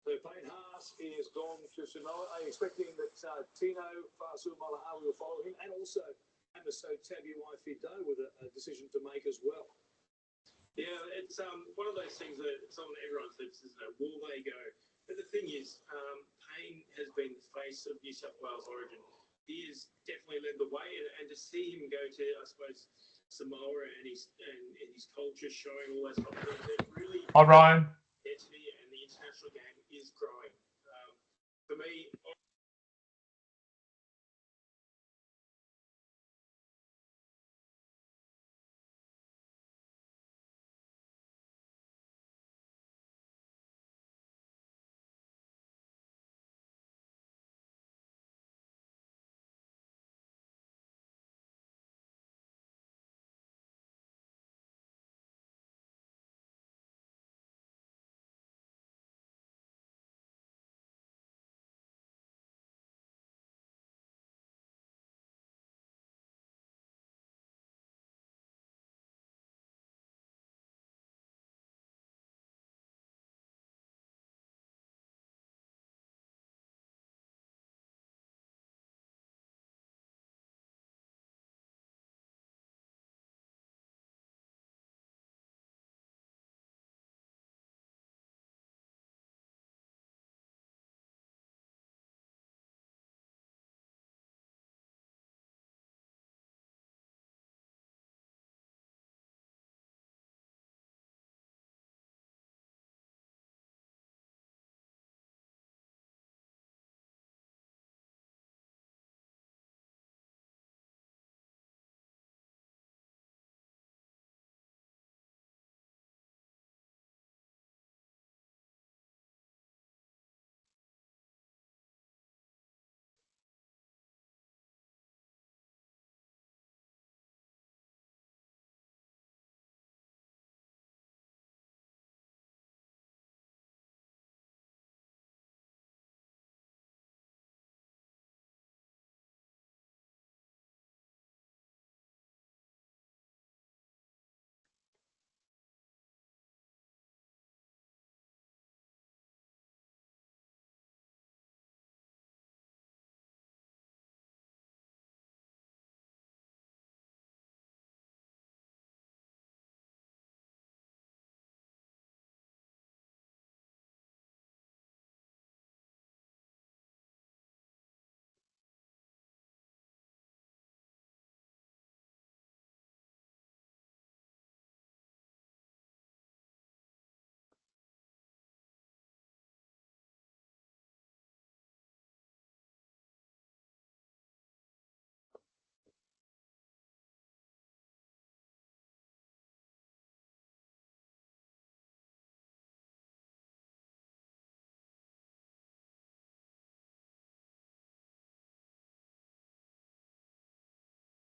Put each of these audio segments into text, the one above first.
So Payne Haas is gone to Samoa. Are you expecting that Tino Fa'asuamaleaui will follow him, and also Amiso Tabuai-Fidow with a decision to make as well? Yeah, it's one of those things that everyone thinks, isn't it? Will they go? But the thing is, Payne has been the face of New South Wales Origin. He has definitely led the way, and to see him go to, I suppose, Samoa and his culture showing all those type of things, it really. Hi, Ryan. Identity and the international game is growing. For me,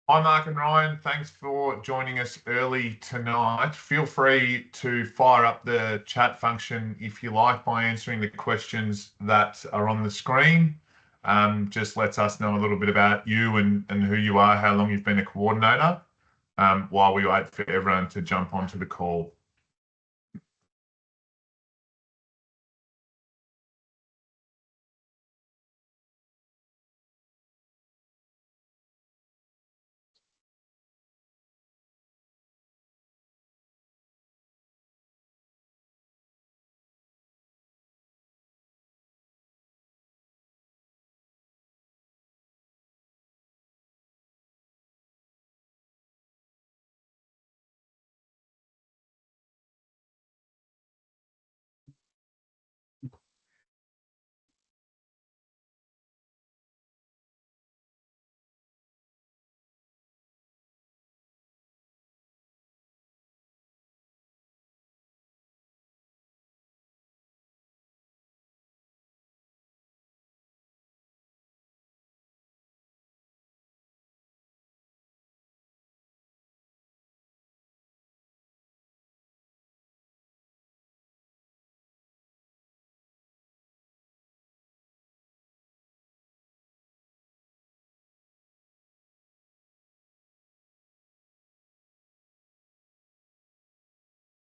Hi, Mark and Ryan. Thanks for joining us early tonight. Feel free to fire up the chat function if you like by answering the questions that are on the screen. Just lets us know a little bit about you and who you are, how long you've been a coordinator, while we wait for everyone to jump onto the call.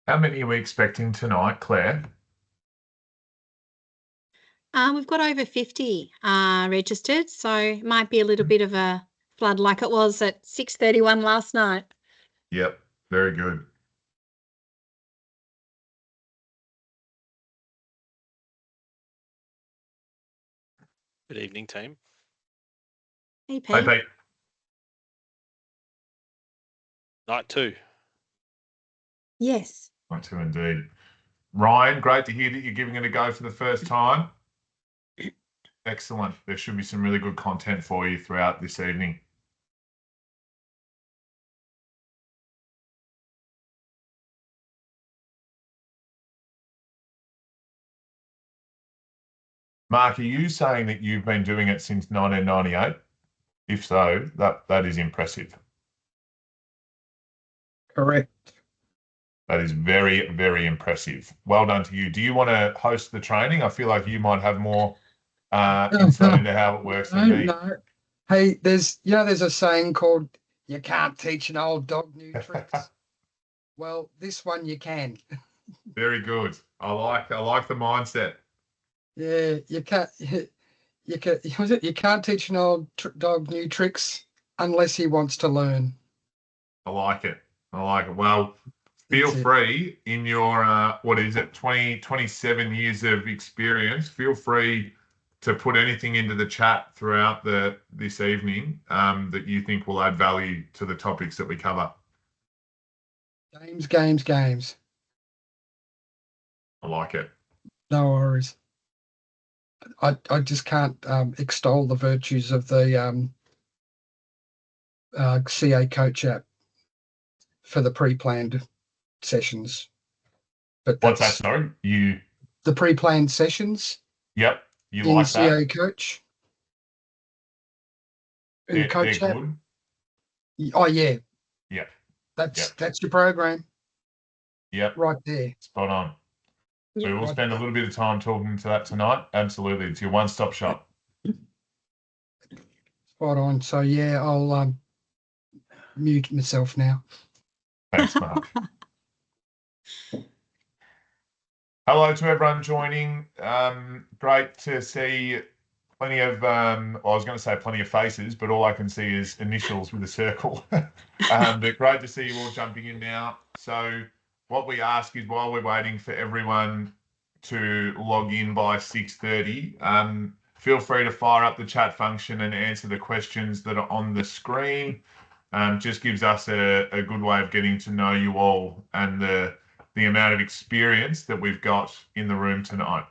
How many are we expecting tonight, Claire? We've got over 50 registered, so it might be a little bit of a flood like it was at 6:31 last night. Yep, very good. Good evening, team. Hey, Hey, Pete. Pete. Night 2. Yes. Not too indeed. Ryan, great to hear that you're giving it a go for the first time. Excellent. There should be some really good content for you throughout this evening. Mark, are you saying that you've been doing it since 1998? If so, that is impressive. Correct. That is very, very impressive. Well done to you. Do you want to host the training? I feel like you might have more insight into how it works than me. No. Hey, there's a saying called "You can't teach an old dog new tricks." Well, this one you can. Very good. I like the mindset. Yeah, you can't. You can't teach an old dog new tricks unless he wants to learn. I like it. I like it. Well, feel That's it. free in your, 27 years of experience, feel free to put anything into the chat throughout this evening that you think will add value to the topics that we cover. Games. I like it. No worries. I just can't extol the virtues of the CA Coach app for the pre-planned sessions. But What's that, that's sorry? the pre-planned sessions Yep, you in like CA that? Coach. In They're Coach app. good. Oh yeah, Yep, that's your program yep, right there. spot on. Yep. We will spend a little bit of time talking to that tonight. Absolutely. It's your one-stop shop. Spot on. So yeah, I'll mute myself now. Thanks, Mark. Hello to everyone joining. Great to see plenty of, I was going to say plenty of faces, but all I can see is initials with a circle. But great to see you all jumping in now. So what we ask is while we're waiting for everyone to log in by 6:30, feel free to fire up the chat function and answer the questions that are on the screen. Just gives us a good way of getting to know you all and the amount of experience that we've got in the room tonight.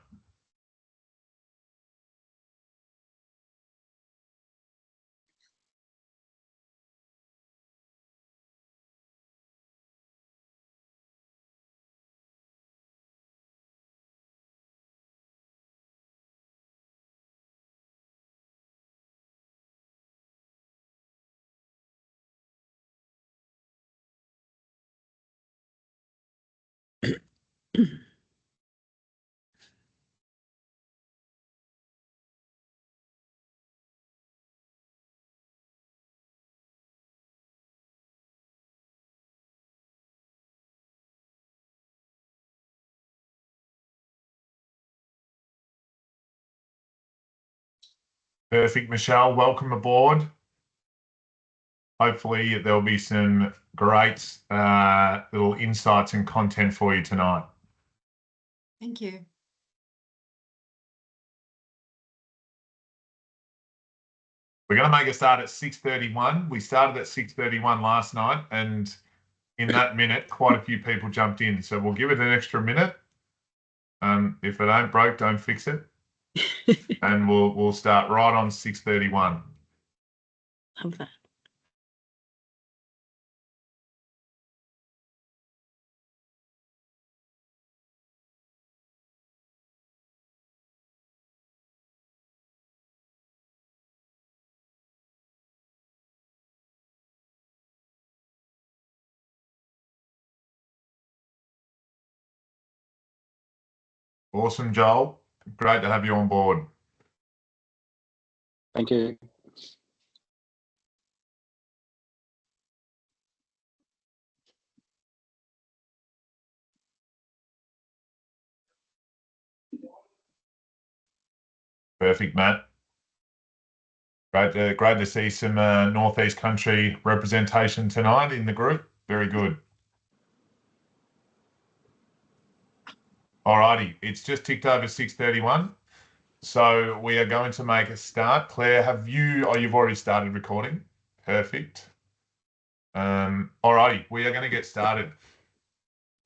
Perfect, Michelle. Welcome aboard. Hopefully there'll be some great little insights and content for you tonight. Thank you. We're going to make a start at 6:31. We started at 6:31 last night, and in that minute, quite a few people jumped in. So we'll give it an extra minute. If it ain't broke, don't fix it. And we'll start right on 6:31. Love that. Awesome, Joel. Great to have you on board. Thank you. Perfect, Matt. Great to see some Northeast Country representation tonight in the group. Very good. Alrighty, it's just ticked over 6:31. So we are going to make a start. Claire, you've already started recording. Perfect. Alrighty, we are going to get started.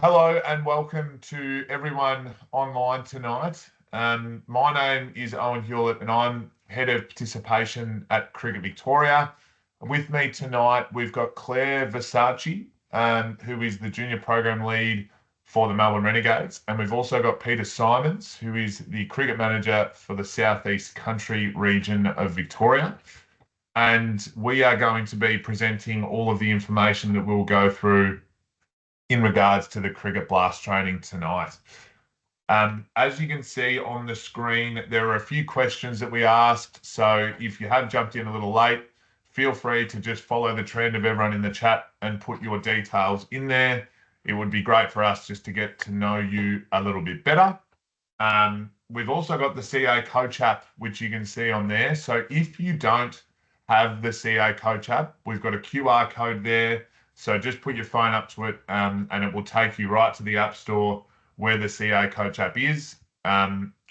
Hello and welcome to everyone online tonight. My name is Owen Hewlett and I'm Head of Participation at Cricket Victoria. With me tonight, we've got Claire Versace, who is the Junior Program Lead for the Melbourne Renegades. And we've also got Peter Simons, who is the Cricket Manager for the Southeast Country region of Victoria. And we are going to be presenting all of the information that we'll go through in regards to the Cricket Blast training tonight. As you can see on the screen, there are a few questions that we asked. So if you have jumped in a little late, feel free to just follow the trend of everyone in the chat and put your details in there. It would be great for us just to get to know you a little bit better. We've also got the CA Coach app, which you can see on there. So if you don't have the CA Coach app, we've got a QR code there. So just put your phone up to it and it will take you right to the App Store where the CA Coach app is.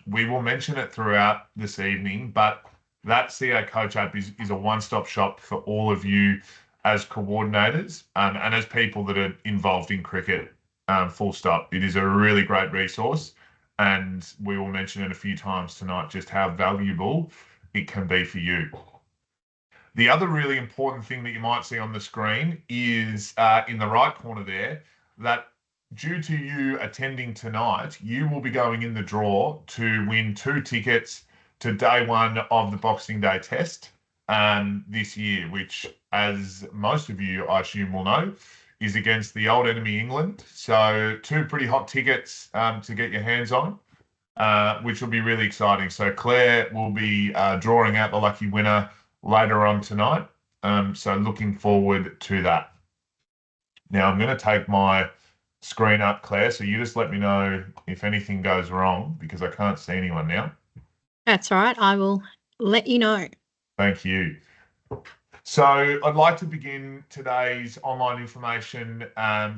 We will mention it throughout this evening, but that CA Coach app is a one-stop shop for all of you as coordinators and as people that are involved in cricket, full stop. It is a really great resource and we will mention it a few times tonight, just how valuable it can be for you. The other really important thing that you might see on the screen is in the right corner there, that due to you attending tonight, you will be going in the draw to win 2 tickets to day 1 of the Boxing Day test this year, which, as most of you, I assume, will know, is against the old enemy England. So 2 pretty hot tickets to get your hands on, which will be really exciting. So Claire will be drawing out the lucky winner later on tonight. So looking forward to that. Now I'm going to take my screen up, Claire, so you just let me know if anything goes wrong because I can't see anyone now. That's right. I will let you know. Thank you. So I'd like to begin today's online information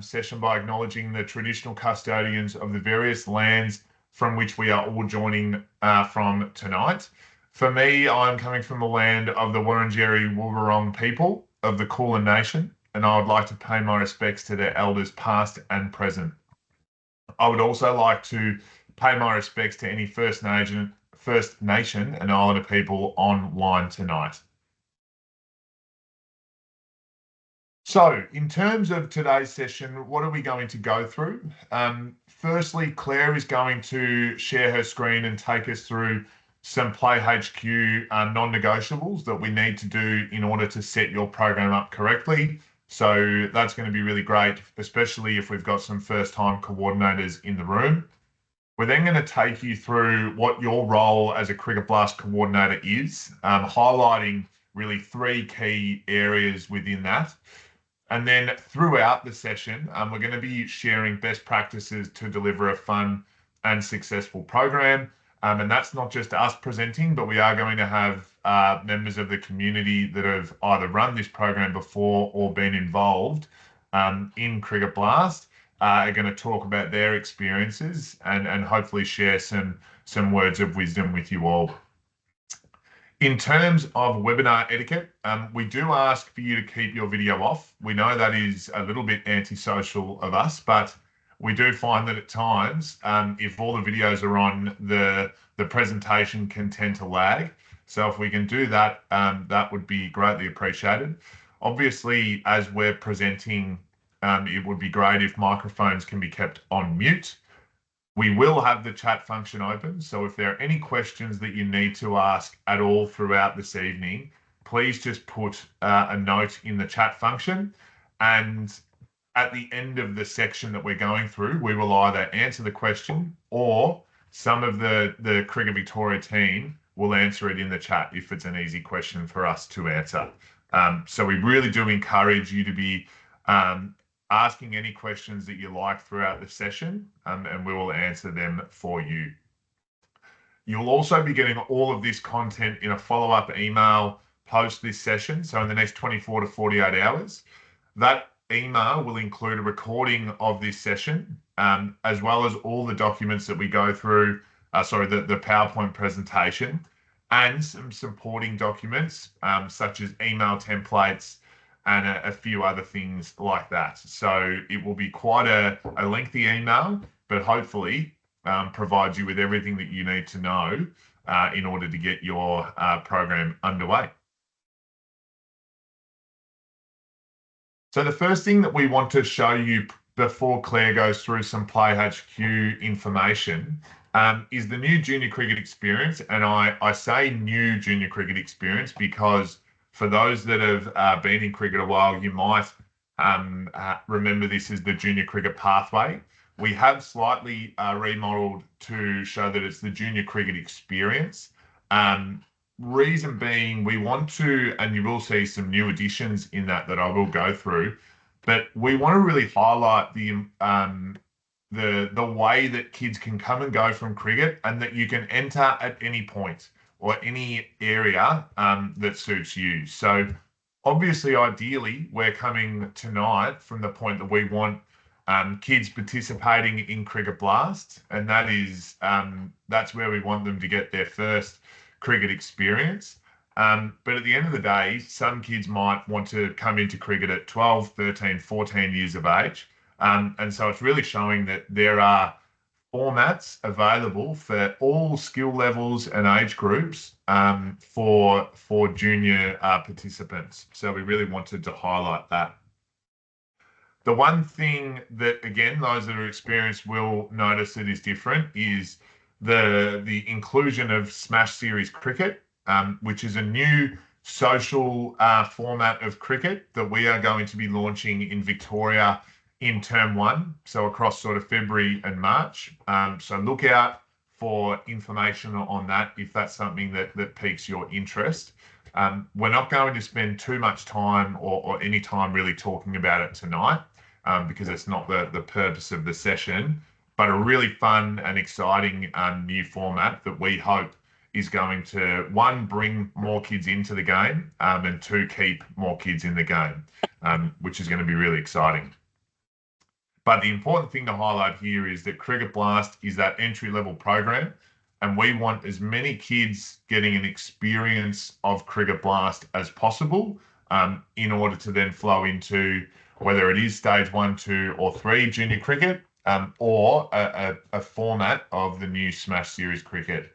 session by acknowledging the traditional custodians of the various lands from which we are all joining from tonight. For me, I'm coming from the land of the Wurundjeri Woi-wurrung people of the Kulin Nation, and I would like to pay my respects to their elders past and present. I would also like to pay my respects to any First Nation and Islander people online tonight. So in terms of today's session, what are we going to go through? Firstly, Claire is going to share her screen and take us through some Play HQ non-negotiables that we need to do in order to set your program up correctly. So that's going to be really great, especially if we've got some first-time coordinators in the room. We're then going to take you through what your role as a Cricket Blast coordinator is, highlighting really 3 key areas within that. And then throughout the session, we're going to be sharing best practices to deliver a fun and successful program. And that's not just us presenting, but we are going to have members of the community that have either run this program before or been involved in Cricket Blast are going to talk about their experiences and hopefully share some words of wisdom with you all. In terms of webinar etiquette, we do ask for you to keep your video off. We know that is a little bit antisocial of us, but we do find that at times, if all the videos are on, the presentation can tend to lag. So if we can do that, that would be greatly appreciated. Obviously, as we're presenting, it would be great if microphones can be kept on mute. We will have the chat function open. So if there are any questions that you need to ask at all throughout this evening, please just put a note in the chat function. And at the end of the section that we're going through, we will either answer the question or some of the Cricket Victoria team will answer it in the chat if it's an easy question for us to answer. So we really do encourage you to be asking any questions that you like throughout the session, and we will answer them for you. You'll also be getting all of this content in a follow-up email post this session, so in the next 24 to 48 hours. That email will include a recording of this session, as well as all the documents that we go through, the PowerPoint presentation, and some supporting documents, such as email templates and a few other things like that. So it will be quite a lengthy email, but hopefully provides you with everything that you need to know in order to get your program underway. So the first thing that we want to show you before Claire goes through some Play HQ information is the new junior cricket experience. And I say new junior cricket experience because for those that have been in cricket a while, you might remember this as the junior cricket pathway. We have slightly remodeled to show that it's the junior cricket experience. Reason being, we want to, and you will see some new additions in that I will go through, but we want to really highlight the way that kids can come and go from cricket, and that you can enter at any point or any area that suits you. So obviously, ideally, we're coming tonight from the point that we want kids participating in Cricket Blast, and that's where we want them to get their first cricket experience. But at the end of the day, some kids might want to come into cricket at 12, 13, 14 years of age. And so it's really showing that there are formats available for all skill levels and age groups for junior participants. So we really wanted to highlight that. The one thing that, again, those that are experienced will notice that is different is the inclusion of Smash Series Cricket, which is a new social format of cricket that we are going to be launching in Victoria in term 1, so across sort of February and March. So look out for information on that if that's something that piques your interest. We're not going to spend too much time or any time really talking about it tonight because it's not the purpose of the session, but a really fun and exciting new format that we hope is going to, 1, bring more kids into the game, and 2, keep more kids in the game, which is going to be really exciting. But the important thing to highlight here is that Cricket Blast is that entry-level program, and we want as many kids getting an experience of Cricket Blast as possible in order to then flow into whether it is stage 1, 2, or 3 junior cricket, or a format of the new Smash Series Cricket.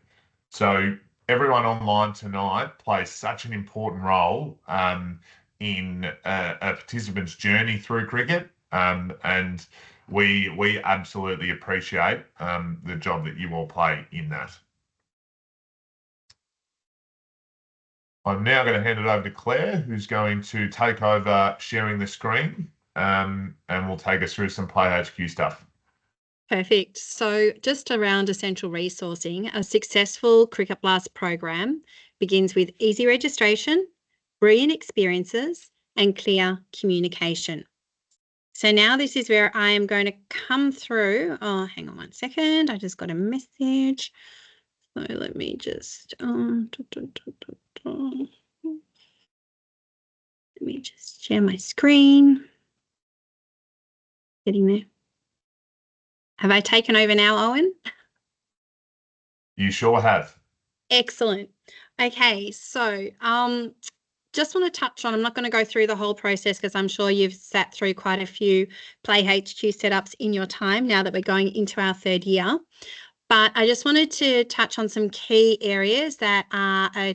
So everyone online tonight plays such an important role in a participant's journey through cricket, and we absolutely appreciate the job that you all play in that. I'm now going to hand it over to Claire, who's going to take over sharing the screen, and will take us through some Play HQ stuff. Perfect. So just around essential resourcing, a successful Cricket Blast program begins with easy registration, brilliant experiences, and clear communication. So now this is where I am going to come through. Oh, hang on one second. I just got a message. So let me just, let me just share my screen. Getting there. Have I taken over now, Owen? You sure have. Excellent. Okay, so just want to touch on, I'm not going to go through the whole process because I'm sure you've sat through quite a few Play HQ setups in your time now that we're going into our 3rd year. But I just wanted to touch on some key areas that are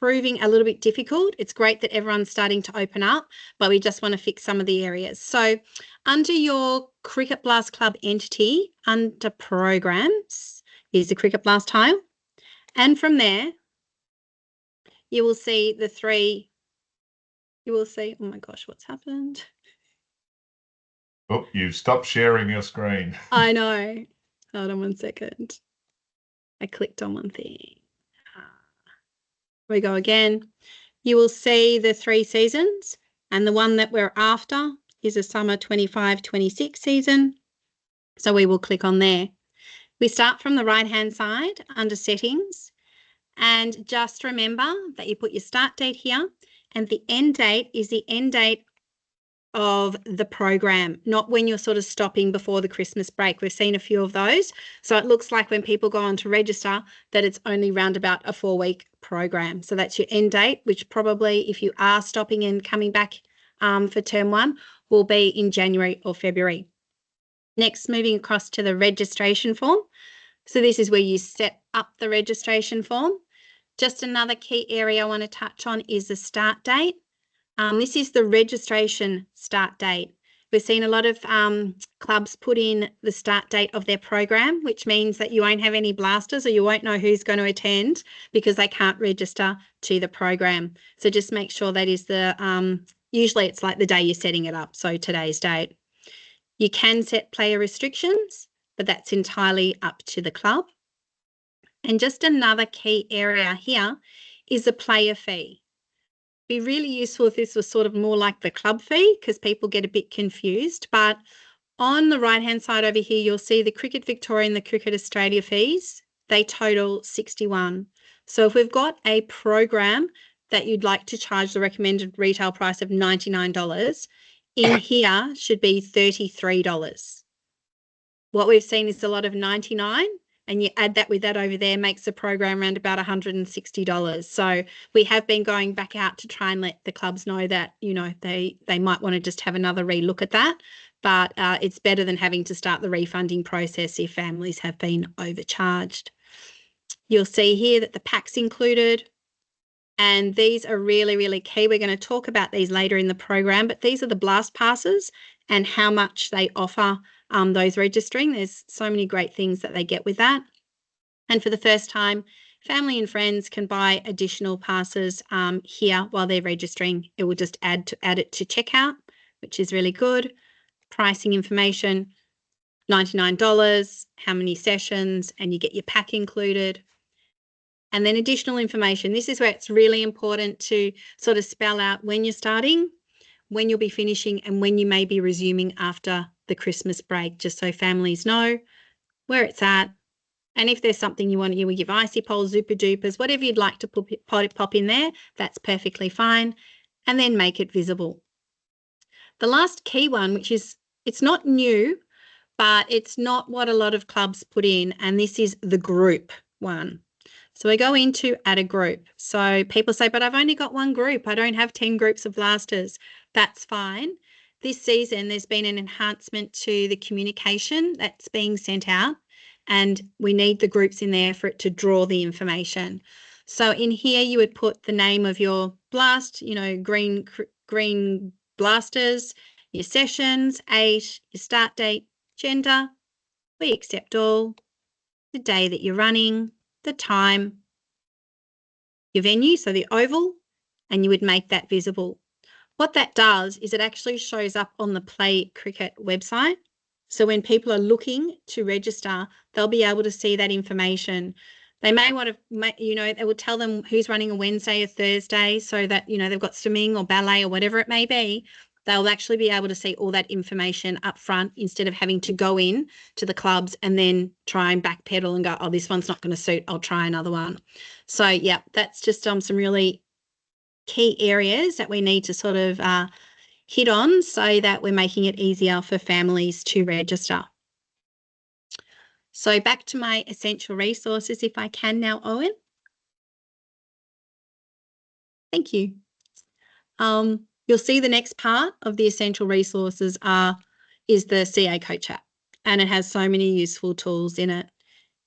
proving a little bit difficult. It's great that everyone's starting to open up, but we just want to fix some of the areas. So under your Cricket Blast Club entity, under programs, is the Cricket Blast tile. And from there, you will see the 3, you will see, oh my gosh, what's happened? Oh, you've stopped sharing your screen. I know. Hold on one second. I clicked on one thing. We go again. You will see the 3 seasons, and the one that we're after is a summer 25-26 season. So we will click on there. We start from the right-hand side under settings, and just remember that you put your start date here, and the end date is the end date of the program, not when you're sort of stopping before the Christmas break. We've seen a few of those. So it looks like when people go on to register that it's only round about a 4-week program. So that's your end date, which probably if you are stopping and coming back for term 1 will be in January or February. Next, moving across to the registration form. So this is where you set up the registration form. Just another key area I want to touch on is the start date. This is the registration start date. We've seen a lot of clubs put in the start date of their program, which means that you won't have any blasters or you won't know who's going to attend because they can't register to the program. So just make sure that is the, usually it's like the day you're setting it up, so today's date. You can set player restrictions, but that's entirely up to the club. And just another key area here is the player fee. Be really useful if this was sort of more like the club fee because people get a bit confused. But on the right-hand side over here, you'll see the Cricket Victoria and the Cricket Australia fees. They total 61. So if we've got a program that you'd like to charge the recommended retail price of $99, in here should be $33. What we've seen is a lot of 99, and you add that with that over there makes the program around about $160. So we have been going back out to try and let the clubs know that, you know, they might want to just have another relook at that. But it's better than having to start the refunding process if families have been overcharged. You'll see here that the pack's included. And these are really, really key. We're going to talk about these later in the program, but these are the blast passes and how much they offer those registering. There's so many great things that they get with that. And for the first time, family and friends can buy additional passes here while they're registering. It will just add it to checkout, which is really good. Pricing information, $99, how many sessions, and you get your pack included. And then additional information. This is where it's really important to sort of spell out when you're starting, when you'll be finishing, and when you may be resuming after the Christmas break, just so families know where it's at. And if there's something you want, you will give icy poles, super dupers, whatever you'd like to pop in there, that's perfectly fine. And then make it visible. The last key one, which is, it's not new, but it's not what a lot of clubs put in, and this is the group one. So we go into add a group. So people say, but I've only got one group. I don't have 10 groups of blasters. That's fine. This season, there's been an enhancement to the communication that's being sent out, and we need the groups in there for it to draw the information. So in here, you would put the name of your blast, you know, green blasters, your sessions, age, your start date, gender, we accept all, the day that you're running, the time, your venue, so the oval, and you would make that visible. What that does is it actually shows up on the Play Cricket website. So when people are looking to register, they'll be able to see that information. They may want to, you know, it will tell them who's running a Wednesday or Thursday so that, you know, they've got swimming or ballet or whatever it may be. They'll actually be able to see all that information up front instead of having to go in to the clubs and then try and backpedal and go, oh, this one's not going to suit, I'll try another one. So, yeah, that's just some really key areas that we need to sort of hit on so that we're making it easier for families to register. So back to my essential resources, if I can now, Owen. Thank you. You'll see the next part of the essential resources is the CA Coach app, and it has so many useful tools in it.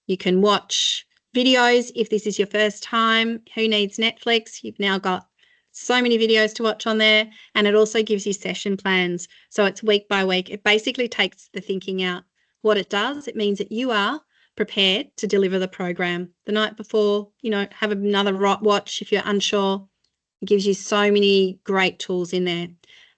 You can watch videos if this is your first time. Who needs Netflix? You've now got so many videos to watch on there, and it also gives you session plans. So it's week by week. It basically takes the thinking out. What it does, it means that you are prepared to deliver the program. The night before, you know, have another watch if you're unsure. It gives you so many great tools in there.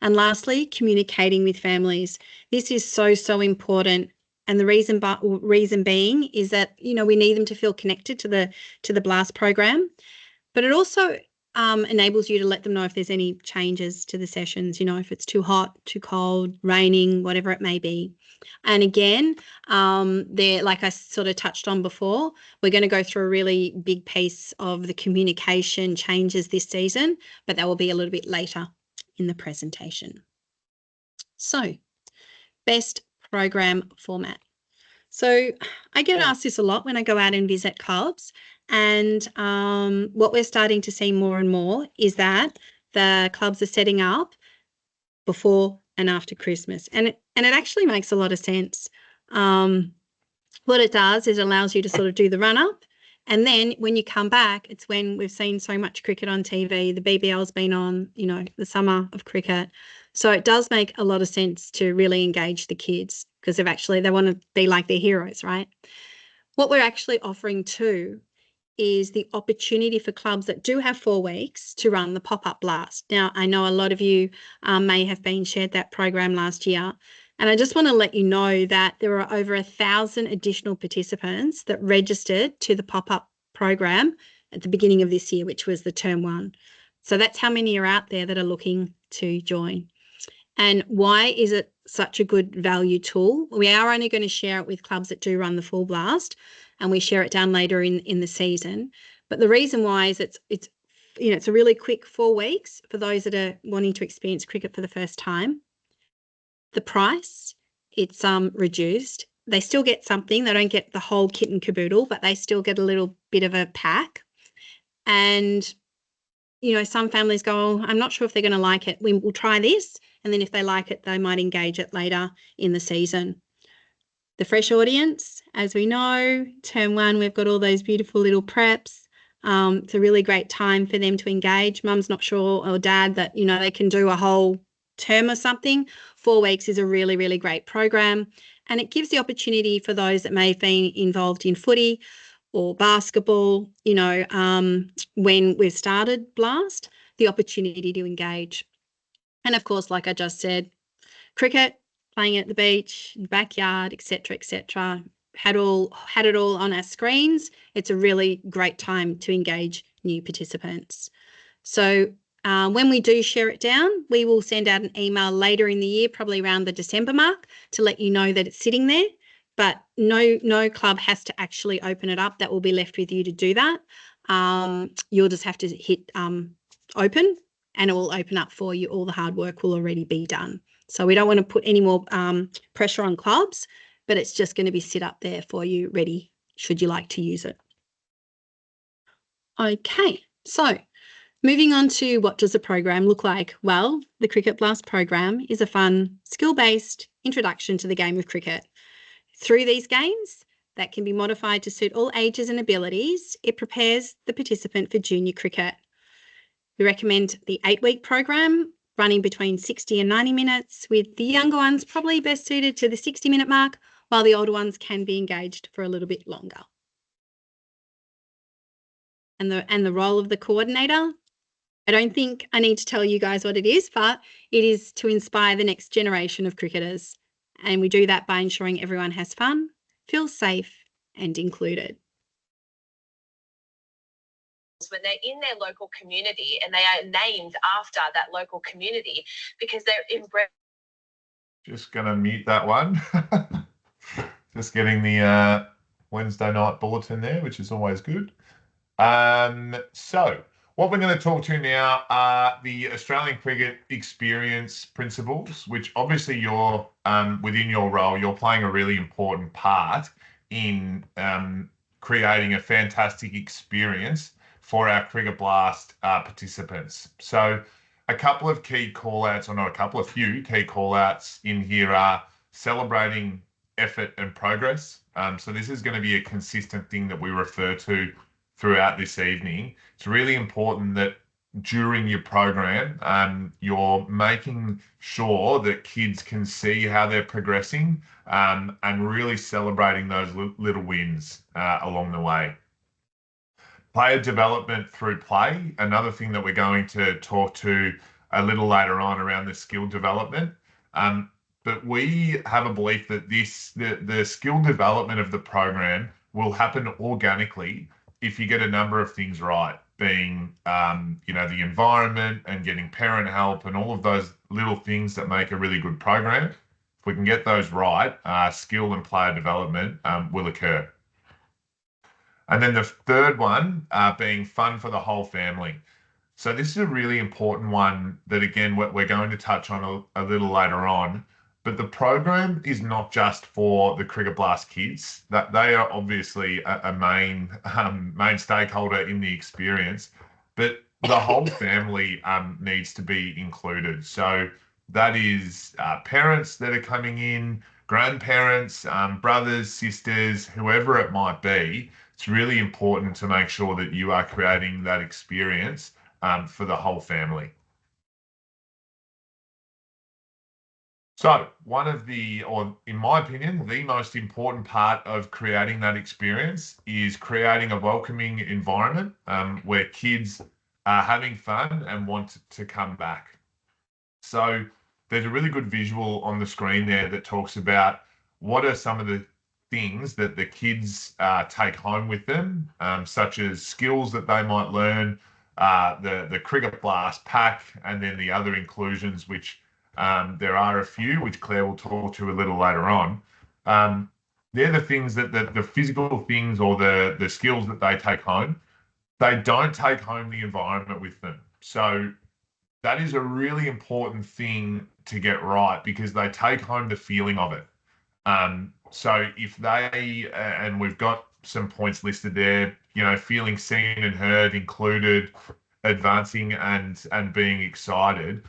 And lastly, communicating with families. This is so, so important. And the reason being is that, you know, we need them to feel connected to the Blast program. But it also enables you to let them know if there's any changes to the sessions, you know, if it's too hot, too cold, raining, whatever it may be. And again, there, like I sort of touched on before, we're going to go through a really big piece of the communication changes this season, but that will be a little bit later in the presentation. So, best program format. So I get asked this a lot when I go out and visit clubs, and what we're starting to see more and more is that the clubs are setting up before and after Christmas, and it actually makes a lot of sense. What it does is it allows you to sort of do the run up, and then when you come back, it's when we've seen so much cricket on TV. The BBL's been on, you know, the summer of cricket. So it does make a lot of sense to really engage the kids because they want to be like their heroes, right? What we're actually offering too is the opportunity for clubs that do have 4 weeks to run the pop-up blast. Now, I know a lot of you may have been shared that program last year, and I just want to let you know that there are over 1,000 additional participants that registered to the pop-up program at the beginning of this year, which was the term 1. So that's how many are out there that are looking to join. And why is it such a good value tool? We are only going to share it with clubs that do run the full blast, and we share it down later in the season. But the reason why is it's a really quick 4 weeks for those that are wanting to experience cricket for the first time. The price, it's reduced. They still get something. They don't get the whole kit and caboodle, but they still get a little bit of a pack. And, you know, some families go, oh, I'm not sure if they're going to like it. We'll try this. And then if they like it, they might engage it later in the season. The fresh audience, as we know, term 1, we've got all those beautiful little preps. It's a really great time for them to engage. Mum's not sure, or dad, that, you know, they can do a whole term or something. 4 weeks is a really, really great program. And it gives the opportunity for those that may have been involved in footy or basketball, you know, when we've started Blast, the opportunity to engage. And of course, like I just said, cricket, playing at the beach, backyard, etc., had it all on our screens. It's a really great time to engage new participants. So when we do share it down, we will send out an email later in the year, probably around the December mark, to let you know that it's sitting there. But no club has to actually open it up. That will be left with you to do that. You'll just have to hit open, and it will open up for you. All the hard work will already be done. So we don't want to put any more pressure on clubs, but it's just going to be sit up there for you, ready should you like to use it. Okay, so moving on to what does the program look like? Well, the Cricket Blast program is a fun, skill-based introduction to the game of cricket. Through these games that can be modified to suit all ages and abilities, it prepares the participant for junior cricket. We recommend the 8-week program running between 60 and 90 minutes, with the younger ones probably best suited to the 60-minute mark, while the older ones can be engaged for a little bit longer. And the role of the coordinator, I don't think I need to tell you guys what it is, but it is to inspire the next generation of cricketers. And we do that by ensuring everyone has fun, feels safe and included. When they're in their local community and they are named after that local community because they're embraced. Just going to mute that one. Just getting the Wednesday night bulletin there, which is always good. So what we're going to talk to now are the Australian Cricket Experience Principles, which obviously you're, within your role, you're playing a really important part in creating a fantastic experience for our Cricket Blast participants. So a couple of key call-outs, or not a couple, a few key call-outs in here are celebrating effort and progress. So this is going to be a consistent thing that we refer to throughout this evening. It's really important that during your program, you're making sure that kids can see how they're progressing and really celebrating those little wins along the way. Player development through play, another thing that we're going to talk to a little later on around the skill development. But we have a belief that the skill development of the program will happen organically if you get a number of things right, being, the environment and getting parent help and all of those little things that make a really good program. If we can get those right, skill and player development will occur. And then the third one being fun for the whole family. So this is a really important one that, again, we're going to touch on a little later on. But the program is not just for the Cricket Blast kids. That they are obviously a main stakeholder in the experience, but the whole family needs to be included. So that is parents that are coming in, grandparents, brothers, sisters, whoever it might be. It's really important to make sure that you are creating that experience for the whole family. So one of the, or in my opinion, the most important part of creating that experience is creating a welcoming environment where kids are having fun and want to come back. So there's a really good visual on the screen there that talks about what are some of the things that the kids take home with them, such as skills that they might learn, the Cricket Blast pack, and then the other inclusions, which there are a few, which Claire will talk to a little later on. They're the things that the physical things or the skills that they take home. They don't take home the environment with them. So that is a really important thing to get right, because they take home the feeling of it. So if they, and we've got some points listed there, feeling seen and heard, included, advancing and being excited.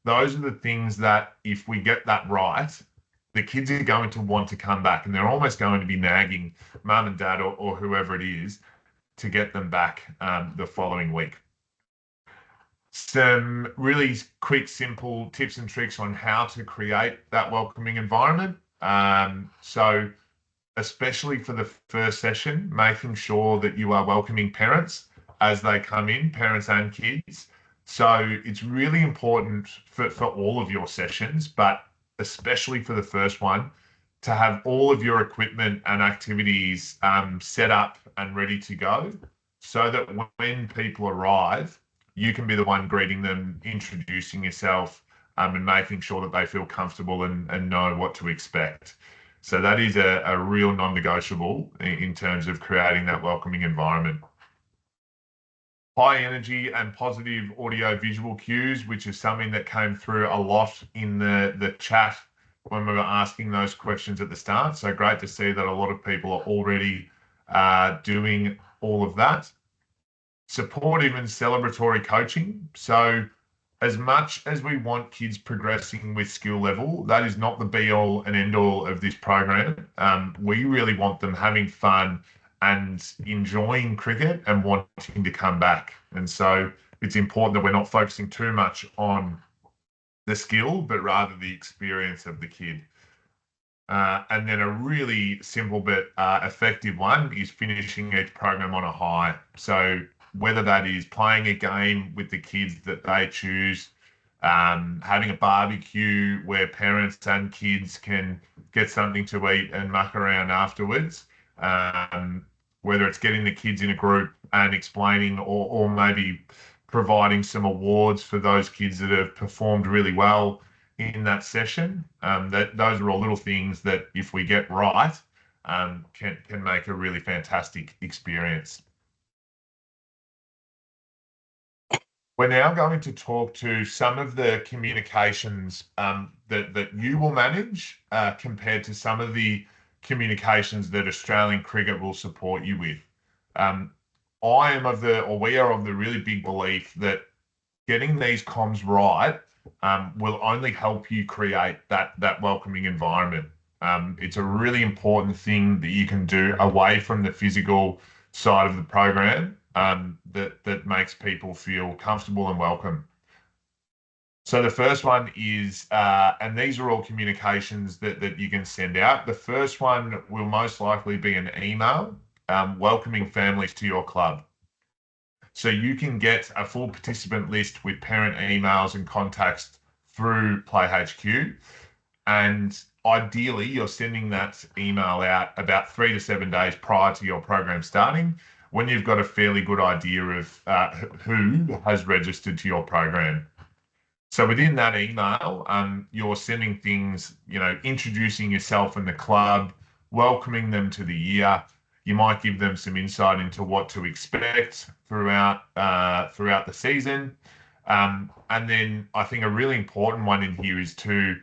Those are the things that if we get that right, the kids are going to want to come back, and they're almost going to be nagging mum and dad or whoever it is to get them back the following week. Some really quick, simple tips and tricks on how to create that welcoming environment. So especially for the first session, making sure that you are welcoming parents as they come in, parents and kids. So it's really important for all of your sessions, but especially for the first one, to have all of your equipment and activities set up and ready to go, so that when people arrive, you can be the one greeting them, introducing yourself, and making sure that they feel comfortable and know what to expect. So that is a real non-negotiable in terms of creating that welcoming environment. High energy and positive audio visual cues, which is something that came through a lot in the chat when we were asking those questions at the start. So great to see that a lot of people are already doing all of that. Supportive and celebratory coaching. So as much as we want kids progressing with skill level, that is not the be all and end all of this program. We really want them having fun and enjoying cricket and wanting to come back. And so it's important that we're not focusing too much on the skill, but rather the experience of the kid. And then a really simple but effective one is finishing each program on a high. So whether that is playing a game with the kids that they choose, having a barbecue where parents and kids can get something to eat and muck around afterwards, whether it's getting the kids in a group and explaining or maybe providing some awards for those kids that have performed really well in that session. Those are all little things that if we get right, can make a really fantastic experience. We're now going to talk to some of the communications that you will manage compared to some of the communications that Australian Cricket will support you with. We are of the really big belief that getting these comms right will only help you create that welcoming environment. It's a really important thing that you can do away from the physical side of the program that makes people feel comfortable and welcome. So the first one is, and these are all communications that you can send out. The first one will most likely be an email welcoming families to your club. So you can get a full participant list with parent emails and contacts through PlayHQ. And ideally, you're sending that email out about 3 to 7 days prior to your program starting, when you've got a fairly good idea of who has registered to your program. So within that email, you're sending things, introducing yourself and the club, welcoming them to the year. You might give them some insight into what to expect throughout the season. And then I think a really important one in here is to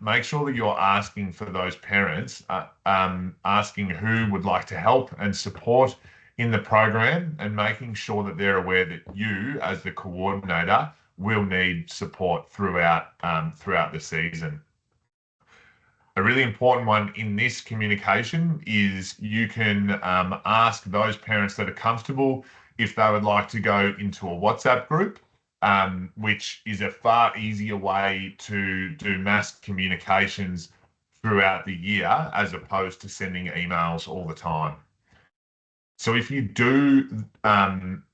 make sure that you're asking for those parents, asking who would like to help and support in the program, and making sure that they're aware that you, as the coordinator, will need support throughout the season. A really important one in this communication is you can ask those parents that are comfortable if they would like to go into a WhatsApp group, which is a far easier way to do mass communications throughout the year as opposed to sending emails all the time. So if you do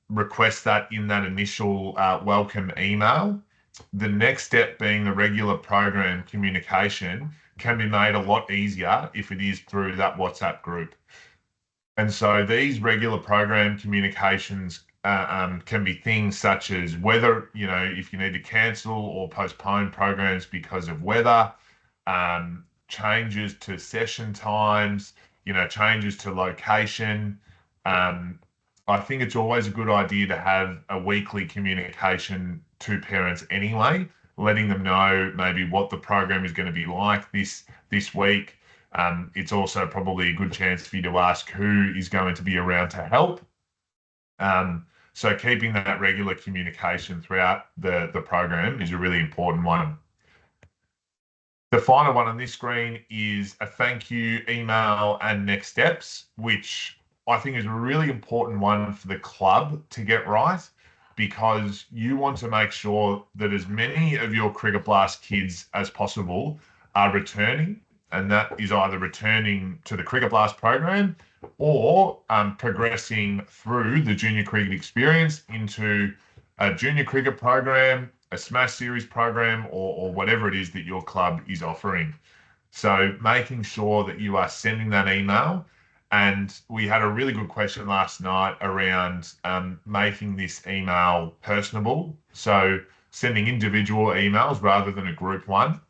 request that in that initial welcome email, the next step being the regular program communication can be made a lot easier if it is through that WhatsApp group. And so these regular program communications can be things such as whether, if you need to cancel or postpone programs because of weather, changes to session times, changes to location. I think it's always a good idea to have a weekly communication to parents anyway, letting them know maybe what the program is going to be like this week. It's also probably a good chance for you to ask who is going to be around to help. So keeping that regular communication throughout the program is a really important one. The final one on this screen is a thank you email and next steps, which I think is a really important one for the club to get right, because you want to make sure that as many of your Cricket Blast kids as possible are returning, and that is either returning to the Cricket Blast program or progressing through the junior cricket experience into a junior cricket program, a Smash Series program, or whatever it is that your club is offering. So making sure that you are sending that email. And we had a really good question last night around making this email personable. So sending individual emails rather than a group one,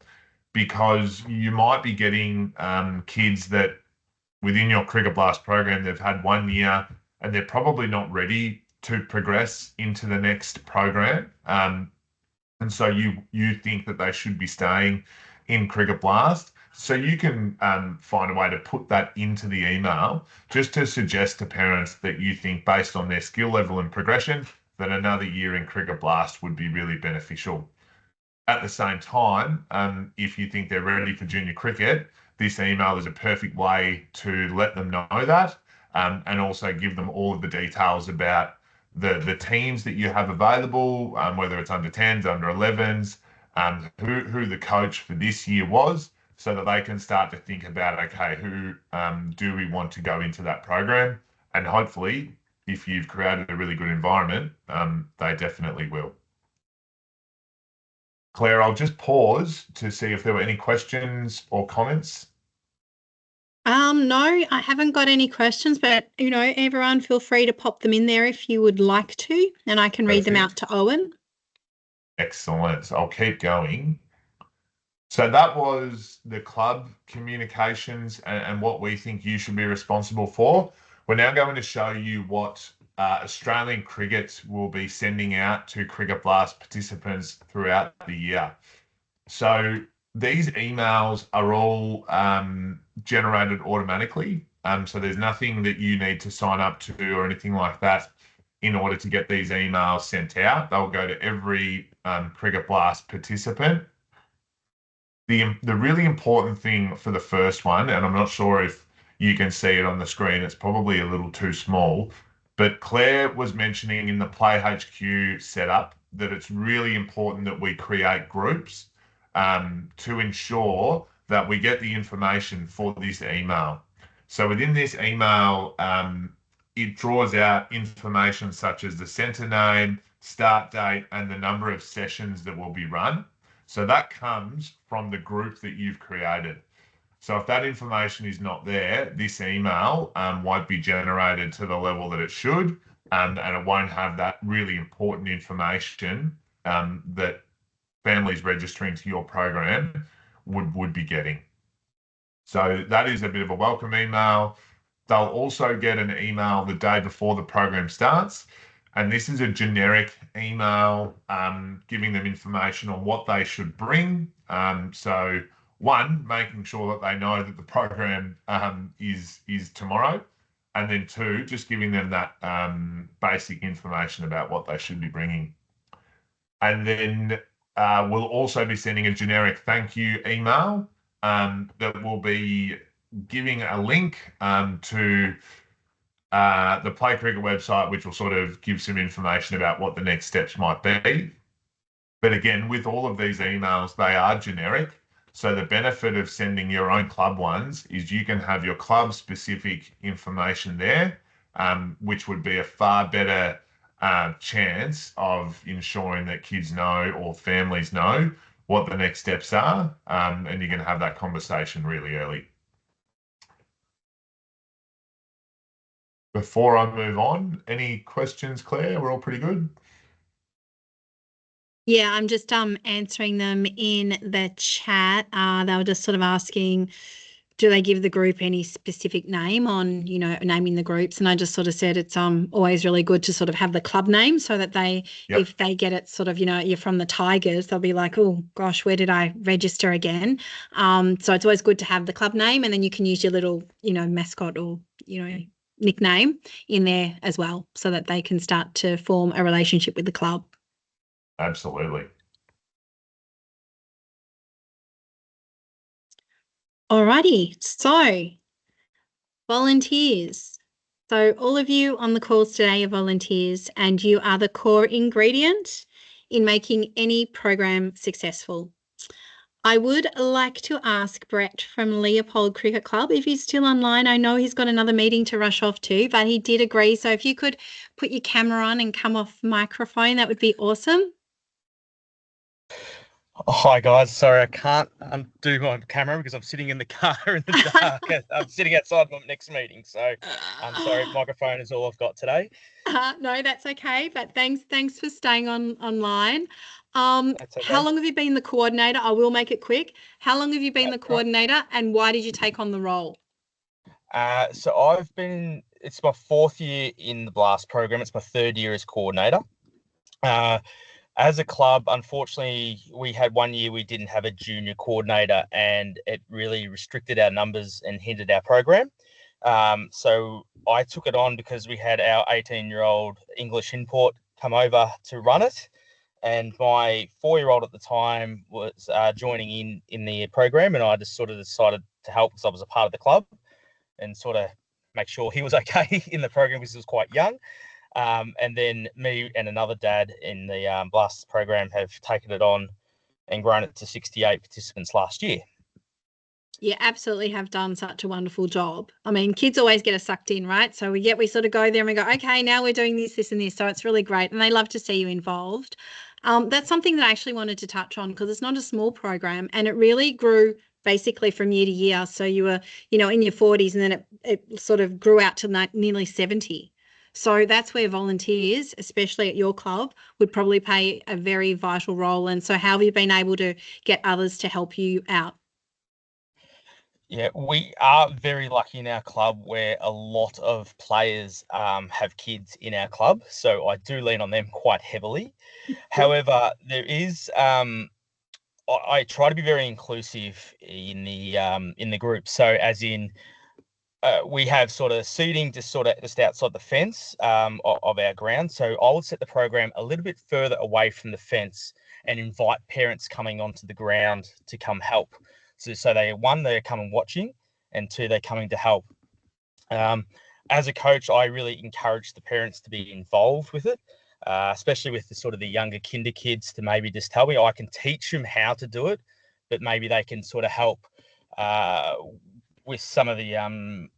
because you might be getting kids that within your Cricket Blast program, they've had 1 year and they're probably not ready to progress into the next program. And so you think that they should be staying in Cricket Blast. So you can find a way to put that into the email just to suggest to parents that you think, based on their skill level and progression, that another year in Cricket Blast would be really beneficial. At the same time, if you think they're ready for junior cricket, this email is a perfect way to let them know that, and also give them all of the details about the teams that you have available, whether it's under 10s, under 11s, who the coach for this year was, so that they can start to think about, okay, who do we want to go into that program? And hopefully, if you've created a really good environment, they definitely will. Claire, I'll just pause to see if there were any questions or comments. No, I haven't got any questions, but everyone feel free to pop them in there if you would like to, and I can read them out to Owen. Excellent. I'll keep going. So that was the club communications and what we think you should be responsible for. We're now going to show you what Australian Cricket will be sending out to Cricket Blast participants throughout the year. So these emails are all generated automatically. So there's nothing that you need to sign up to or anything like that in order to get these emails sent out. They'll go to every Cricket Blast participant. The really important thing for the first one, and I'm not sure if you can see it on the screen, it's probably a little too small, but Claire was mentioning in the Play HQ setup that it's really important that we create groups to ensure that we get the information for this email. So within this email, it draws out information such as the centre name, start date, and the number of sessions that will be run. So that comes from the group that you've created. So if that information is not there, this email won't be generated to the level that it should, and it won't have that really important information that families registering to your program would be getting. So that is a bit of a welcome email. They'll also get an email the day before the program starts. And this is a generic email giving them information on what they should bring. So one, making sure that they know that the program is tomorrow. And then two, just giving them that basic information about what they should be bringing. And then we'll also be sending a generic thank you email that will be giving a link to the Play Cricket website, which will sort of give some information about what the next steps might be. But again, with all of these emails, they are generic. So the benefit of sending your own club ones is you can have your club specific information there, which would be a far better chance of ensuring that kids know or families know what the next steps are, and you can have that conversation really early. Before I move on, any questions, Claire? We're all pretty good? Yeah, I'm just answering them in the chat. They were just sort of asking, do they give the group any specific name on, you know, naming the groups? And I just sort of said it's always really good to sort of have the club name so that they, if they get it sort of, you know, you're from the Tigers, they'll be like, oh gosh, where did I register again? So it's always good to have the club name, and then you can use your little, you know, mascot or, you know, nickname in there as well, so that they can start to form a relationship with the club. Absolutely. Alrighty, so volunteers. So all of you on the calls today are volunteers, and you are the core ingredient in making any program successful. I would like to ask Brett from Leopold Cricket Club, if he's still online. I know he's got another meeting to rush off to, but he did agree. So if you could put your camera on and come off microphone, that would be awesome. Hi guys, sorry I can't undo my camera because I'm sitting in the car in the dark. I'm sitting outside my next meeting, so I'm sorry. Microphone is all I've got today. No, that's okay. But thanks for staying online. That's okay. How long have you been the coordinator? I will make it quick. How long have you been the coordinator, and why did you take on the role? So it's my fourth year in the Blast program. It's my third year as coordinator. As a club, unfortunately, we had 1 year we didn't have a junior coordinator, and it really restricted our numbers and hindered our program. So I took it on because we had our 18-year-old English import come over to run it, and my 4-year-old at the time was joining in the program, and I just sort of decided to help because I was a part of the club and sort of make sure he was okay in the program because he was quite young. And then me and another dad in the Blast program have taken it on and grown it to 68 participants last year. You absolutely have done such a wonderful job. I mean, kids always get us sucked in, right? So we sort of go there and we go, okay, now we're doing this, this and this. So it's really great. And they love to see you involved. That's something that I actually wanted to touch on because it's not a small program, and it really grew basically from year to year. So you were, you know, in your 40s, and then it sort of grew out to nearly 70. So that's where volunteers, especially at your club, would probably play a very vital role. And so how have you been able to get others to help you out? Yeah, we are very lucky in our club where a lot of players have kids in our club. So I do lean on them quite heavily. However, there is, I try to be very inclusive in the group. So as in, we have sort of seating just outside the fence of our ground. So I will set the program a little bit further away from the fence and invite parents coming onto the ground to come help. So they're coming watching, and two, they're coming to help. As a coach, I really encourage the parents to be involved with it, especially with the sort of the younger kinder kids, to maybe just tell me. I can teach them how to do it, but maybe they can sort of help with some of the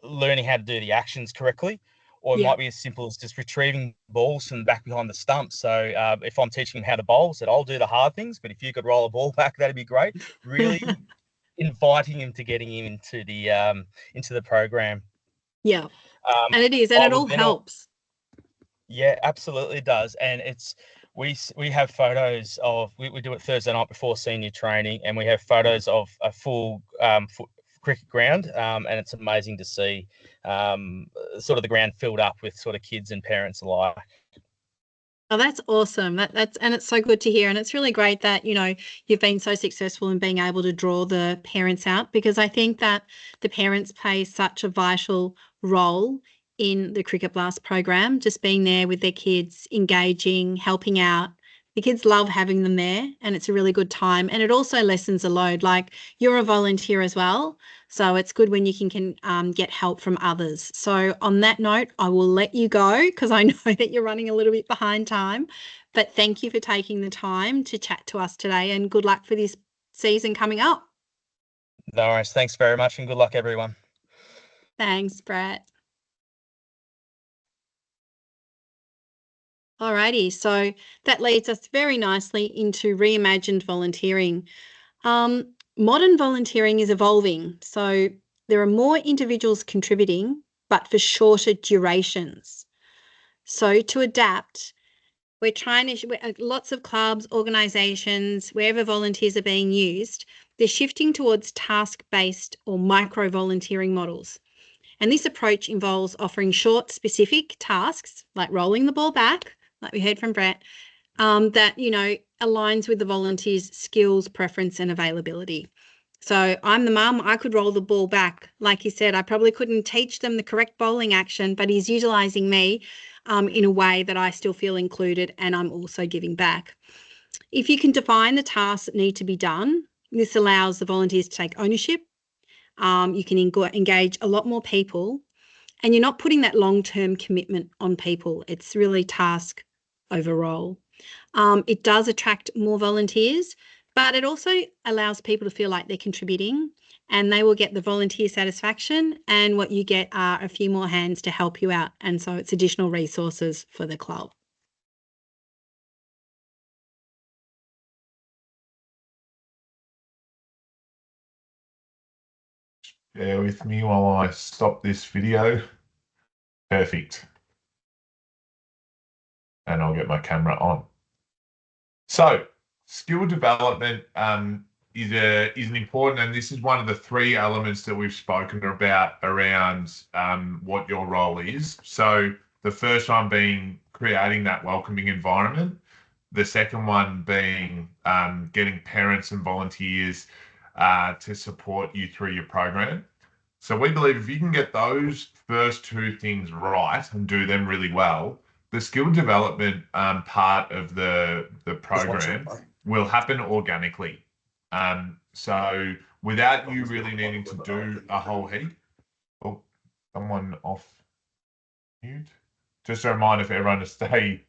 learning how to do the actions correctly, or it might be as simple as just retrieving balls from back behind the stump. So if I'm teaching them how to bowl, I said, I'll do the hard things, but if you could roll a ball back, that'd be great. Really inviting him to getting him into the program. Yeah, Um, and it is, and I it would all then helps. Yeah, absolutely does. And we have photos of we do it Thursday night before senior training, and we have photos of a full cricket ground, and it's amazing to see sort of the ground filled up with sort of kids and parents alike. Oh, that's awesome. That's and it's so good to hear. And it's really great that, you've been so successful in being able to draw the parents out, because I think that the parents play such a vital role in the Cricket Blast program, just being there with their kids, engaging, helping out. The kids love having them there, and it's a really good time. And it also lessens the load. Like, you're a volunteer as well, so it's good when you can get help from others. So on that note, I will let you go because I know that you're running a little bit behind time. But thank you for taking the time to chat to us today, and good luck for this season coming up. No worries. Thanks very much, and good luck, everyone. Thanks, Brett. Alrighty, so that leads us very nicely into reimagined volunteering. Modern volunteering is evolving, so there are more individuals contributing, but for shorter durations. So to adapt, we're trying to, lots of clubs, organisations, wherever volunteers are being used, they're shifting towards task-based or micro-volunteering models. And this approach involves offering short, specific tasks, like rolling the ball back, like we heard from Brett, that, aligns with the volunteer's skills, preference and availability. So I'm the mum, I could roll the ball back. Like he said, I probably couldn't teach them the correct bowling action, but he's utilising me in a way that I still feel included and I'm also giving back. If you can define the tasks that need to be done, this allows the volunteers to take ownership. You can engage a lot more people, and you're not putting that long-term commitment on people. It's really task over role. It does attract more volunteers, but it also allows people to feel like they're contributing, and they will get the volunteer satisfaction, and what you get are a few more hands to help you out. And so it's additional resources for the club. Bear with me while I stop this video. Perfect. And I'll get my camera on. So, skill development is an important, and this is one of the three elements that we've spoken about around what your role is. So, the first one being creating that welcoming environment. The second one being getting parents and volunteers to support you through your program. So we believe if you can get those first two things right and do them really well, the skill development part of the program will happen organically. So without you really needing to do a whole heap. Oh, someone off mute. Just a reminder for everyone to stay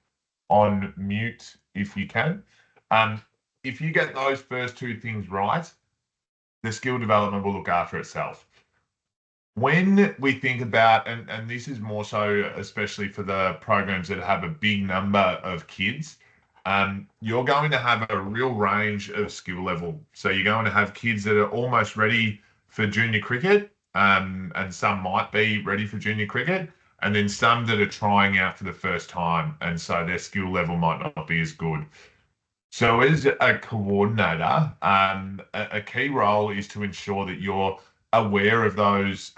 on mute if you can. If you get those first two things right, the skill development will look after itself. When we think about, and this is more so especially for the programs that have a big number of kids, you're going to have a real range of skill level. So you're going to have kids that are almost ready for junior cricket, and some might be ready for junior cricket, and then some that are trying out for the first time, and so their skill level might not be as good. So as a coordinator, a key role is to ensure that you're aware of those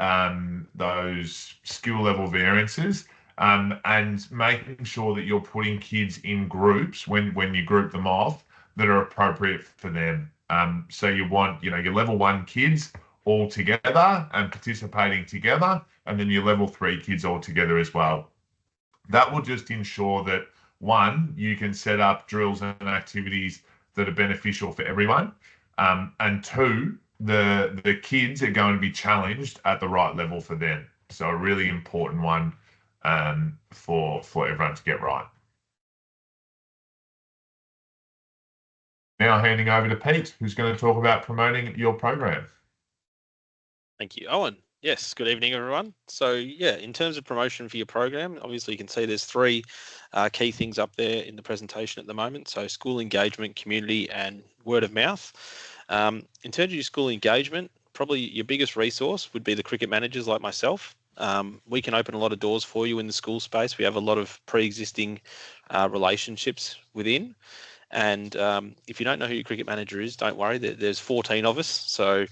skill level variances, and making sure that you're putting kids in groups when you group them off that are appropriate for them. So you want, your level 1 kids all together and participating together, and then your level 3 kids all together as well. That will just ensure that, one, you can set up drills and activities that are beneficial for everyone, and two, the kids are going to be challenged at the right level for them. So a really important one for everyone to get right. Now handing over to Pete, who's going to talk about promoting your program. Thank you, Owen. Yes, good evening, everyone. So, yeah, in terms of promotion for your program, obviously you can see there's three key things up there in the presentation at the moment. So school engagement, community, and word of mouth. In terms of your school engagement, probably your biggest resource would be the cricket managers like myself. We can open a lot of doors for you in the school space. We have a lot of pre-existing relationships within. And if you don't know who your cricket manager is, don't worry. There's 14 of us. So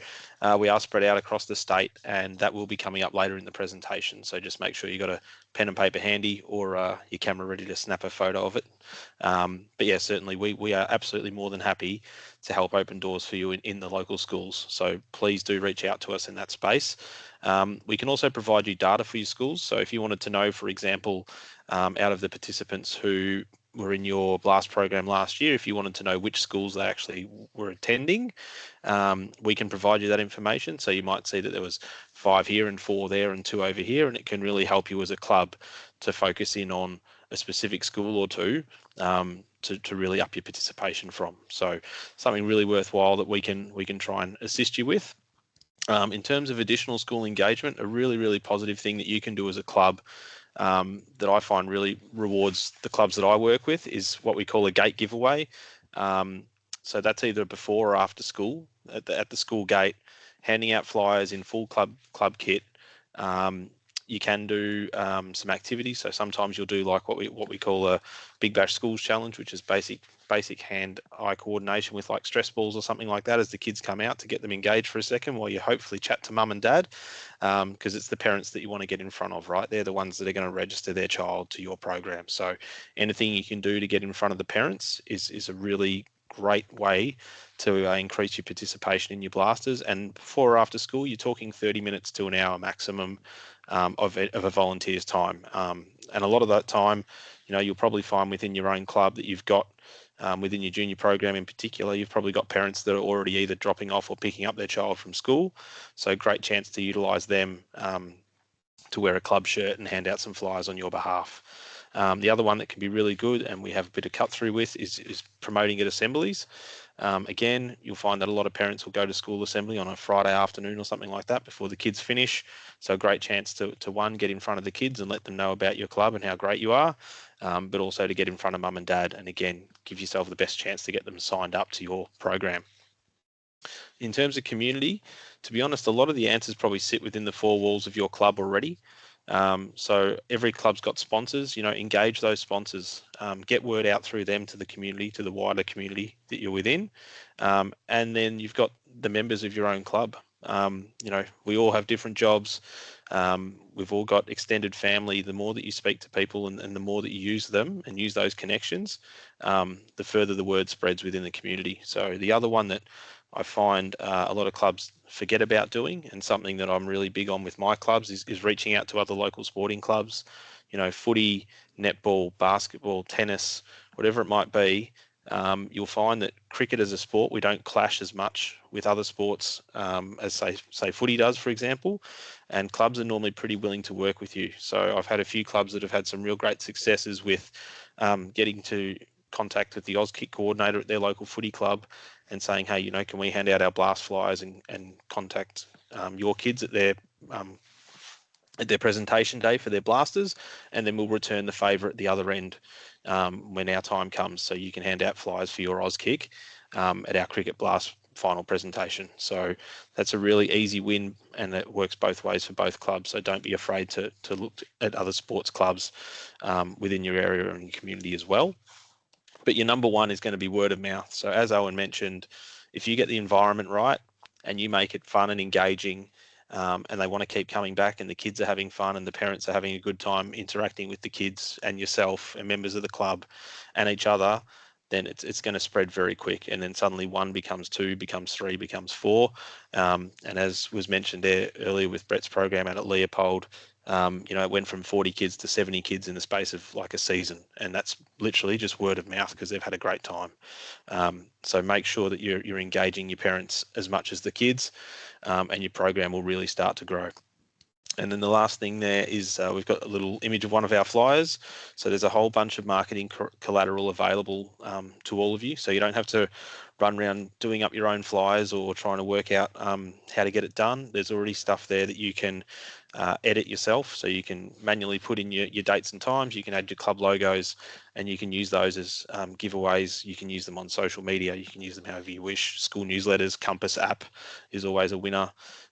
we are spread out across the state, and that will be coming up later in the presentation. So just make sure you got a pen and paper handy, or your camera ready to snap a photo of it. But yeah, certainly we are absolutely more than happy to help open doors for you in the local schools. So please do reach out to us in that space. We can also provide you data for your schools. So if you wanted to know, for example, out of the participants who were in your BLAST program last year, if you wanted to know which schools they actually were attending, we can provide you that information. So you might see that there was 5 here and 4 there and 2 over here, and it can really help you as a club to focus in on a specific school or two to really up your participation from. So something really worthwhile that we can try and assist you with. In terms of additional school engagement, a really positive thing that you can do as a club that I find really rewards the clubs that I work with is what we call a gate giveaway. So that's either before or after school at the school gate, handing out flyers in full club kit. You can do some activities. So sometimes you'll do like what we call a Big Bash Schools Challenge, which is basic hand-eye coordination with like stress balls or something like that as the kids come out, to get them engaged for a second while you hopefully chat to mum and dad, because it's the parents that you want to get in front of, right? They're the ones that are going to register their child to your program. So anything you can do to get in front of the parents is a really great way to increase your participation in your blasters. And before or after school, you're talking 30 minutes to an hour maximum of a volunteer's time. And a lot of that time, you'll probably find within your own club that you've got, within your junior program in particular, you've probably got parents that are already either dropping off or picking up their child from school. So great chance to utilise them to wear a club shirt and hand out some flyers on your behalf. The other one that can be really good, and we have a bit of cut through with, is promoting at assemblies. Again, you'll find that a lot of parents will go to school assembly on a Friday afternoon or something like that before the kids finish. So a great chance to one, get in front of the kids and let them know about your club and how great you are, but also to get in front of mum and dad, and again, give yourself the best chance to get them signed up to your program. In terms of community, to be honest, a lot of the answers probably sit within the 4 walls of your club already. So every club's got sponsors, engage those sponsors, get word out through them to the community, to the wider community that you're within. And then you've got the members of your own club. We all have different jobs. We've all got extended family. The more that you speak to people and the more that you use them and use those connections, the further the word spreads within the community. So the other one that I find a lot of clubs forget about doing, and something that I'm really big on with my clubs, is reaching out to other local sporting clubs, footy, netball, basketball, tennis, whatever it might be. You'll find that cricket as a sport, we don't clash as much with other sports as say footy does, for example, and clubs are normally pretty willing to work with you. So I've had a few clubs that have had some real great successes with getting to contact with the Auskick coordinator at their local footy club and saying, hey, can we hand out our blast flyers and contact your kids at their presentation day for their blasters, and then we'll return the favour at the other end when our time comes, so you can hand out flyers for your Auskick at our Cricket Blast final presentation. So that's a really easy win, and it works both ways for both clubs. So don't be afraid to look at other sports clubs within your area and your community as well. But your number one is going to be word of mouth. So as Owen mentioned, if you get the environment right and you make it fun and engaging, and they want to keep coming back, and the kids are having fun and the parents are having a good time interacting with the kids and yourself and members of the club and each other, then it's going to spread very quick. And then suddenly 1 becomes 2, becomes 3, becomes 4. And as was mentioned there earlier with Brett's program out at Leopold, it went from 40 kids to 70 kids in the space of like a season. And that's literally just word of mouth because they've had a great time. So make sure that you're engaging your parents as much as the kids, and your program will really start to grow. And then the last thing there is we've got a little image of one of our flyers. So there's a whole bunch of marketing collateral available to all of you. So you don't have to run around doing up your own flyers or trying to work out how to get it done, there's already stuff there that you can edit yourself. So you can manually put in your dates and times, you can add your club logos, and you can use those as giveaways. You can use them on social media, you can use them however you wish. School newsletters, Compass app is always a winner.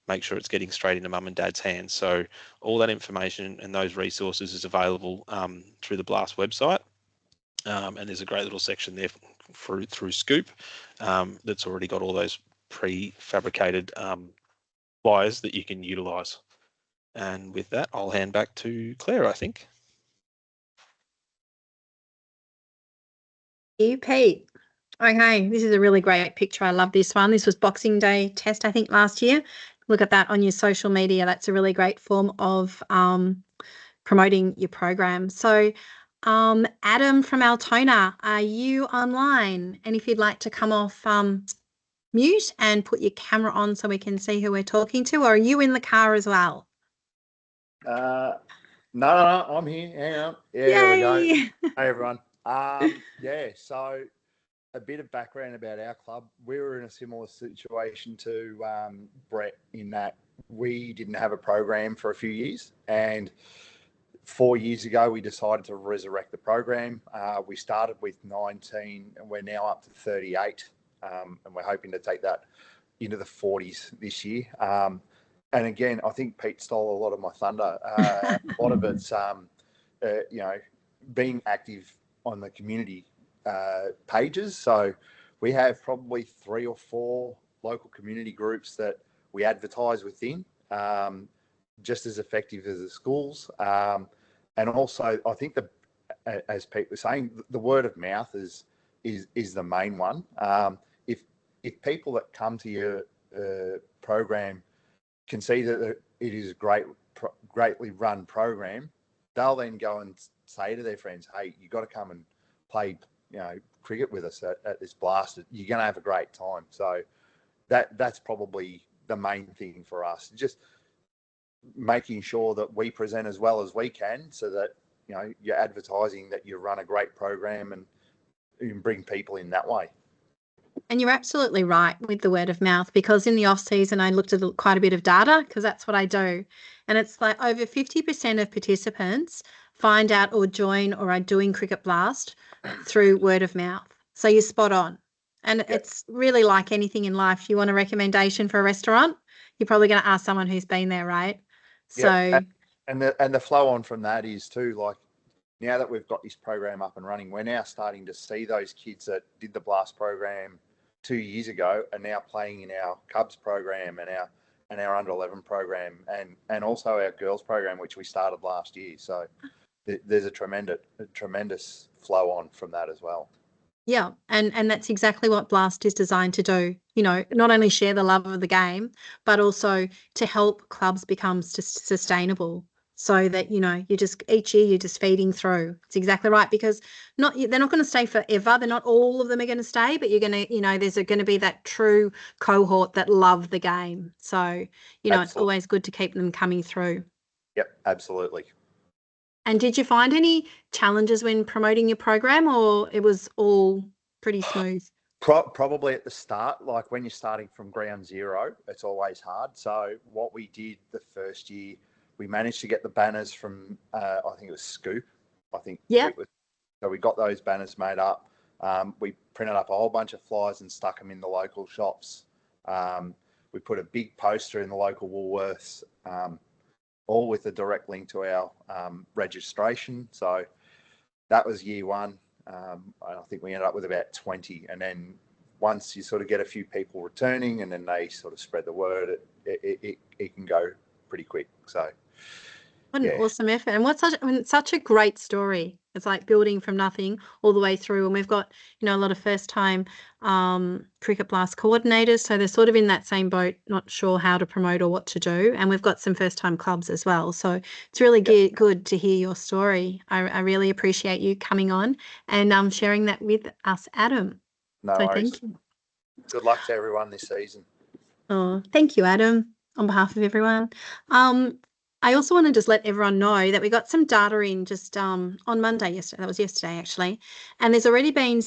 Make sure it's getting straight into mum and dad's hands. So all that information and those resources is available through the Blast website. And there's a great little section there through Scoop that's already got all those prefabricated flyers that you can utilise. And with that, I'll hand back to Claire, I think. You, Pete. Okay, this is a really great picture. I love this one. This was Boxing Day test, I think, last year. Look at that on your social media. That's a really great form of promoting your program. So, Adam from Altona, are you online? And if you'd like to come off mute and put your camera on so we can see who we're talking to, or are you in the car as well? No, I'm here. Hang on. Yeah, there we go. Yay! Hey, everyone. Yeah, so a bit of background about our club. We were in a similar situation to Brett in that we didn't have a program for a few years, and 4 years ago we decided to resurrect the program. We started with 19 and we're now up to 38, and we're hoping to take that into the 40s this year. And again, I think Pete stole a lot of my thunder. A lot of it's, being active on the community pages. So we have probably 3 or 4 local community groups that we advertise within, just as effective as the schools. And also, I think as Pete was saying, the word of mouth is the main one. If people that come to your program can see that it is a greatly run program, they'll then go and say to their friends, "Hey, you got to come and play, cricket with us at this Blast. You're going to have a great time." So that's probably the main thing for us. Just making sure that we present as well as we can, so that you're advertising that you run a great program and you can bring people in that way. And you're absolutely right with the word of mouth, because in the off season, I looked at quite a bit of data, because that's what I do. And it's like over 50% of participants find out or join or are doing Cricket Blast through word of mouth. So you're spot on. And it's really like anything in life. You want a recommendation for a restaurant, you're probably going to ask someone who's been there, right? So, and the flow on from that is too, like, now that we've got this program up and running, we're now starting to see those kids that did the Blast program 2 years ago are now playing in our Cubs program and our under 11 program and also our girls program, which we started last year. So there's a tremendous flow on from that as well. Yeah, and that's exactly what Blast is designed to do. Not only share the love of the game, but also to help clubs become sustainable, so that you just each year you're just feeding through. It's exactly right, because they're not going to stay forever. They're not all of them are going to stay, but you're going to there's going to be that true cohort that love the game. So it's always good to keep them coming through. Yep, absolutely. And did you find any challenges when promoting your program, or it was all pretty smooth? Probably at the start, like when you're starting from ground zero, it's always hard. So what we did the first year, we managed to get the banners from, I think it was Scoop. So we got those banners made up. We printed up a whole bunch of flyers and stuck them in the local shops. We put a big poster in the local Woolworths, all with a direct link to our registration. So that was year one. I think we ended up with about 20. And then once you sort of get a few people returning and then they sort of spread the word, it can go pretty quick. So what an awesome effort. And it's such a great story. It's like building from nothing all the way through. And we've got, a lot of first time Cricket Blast coordinators. So they're sort of in that same boat, not sure how to promote or what to do. And we've got some first time clubs as well. So it's really good to hear your story. I really appreciate you coming on and sharing that with us, Adam. No worries. Thank you. Good luck to everyone this season. Oh, thank you, Adam, on behalf of everyone. I also want to just let everyone know that we got some data in just on Monday yesterday. That was yesterday actually, and there's already been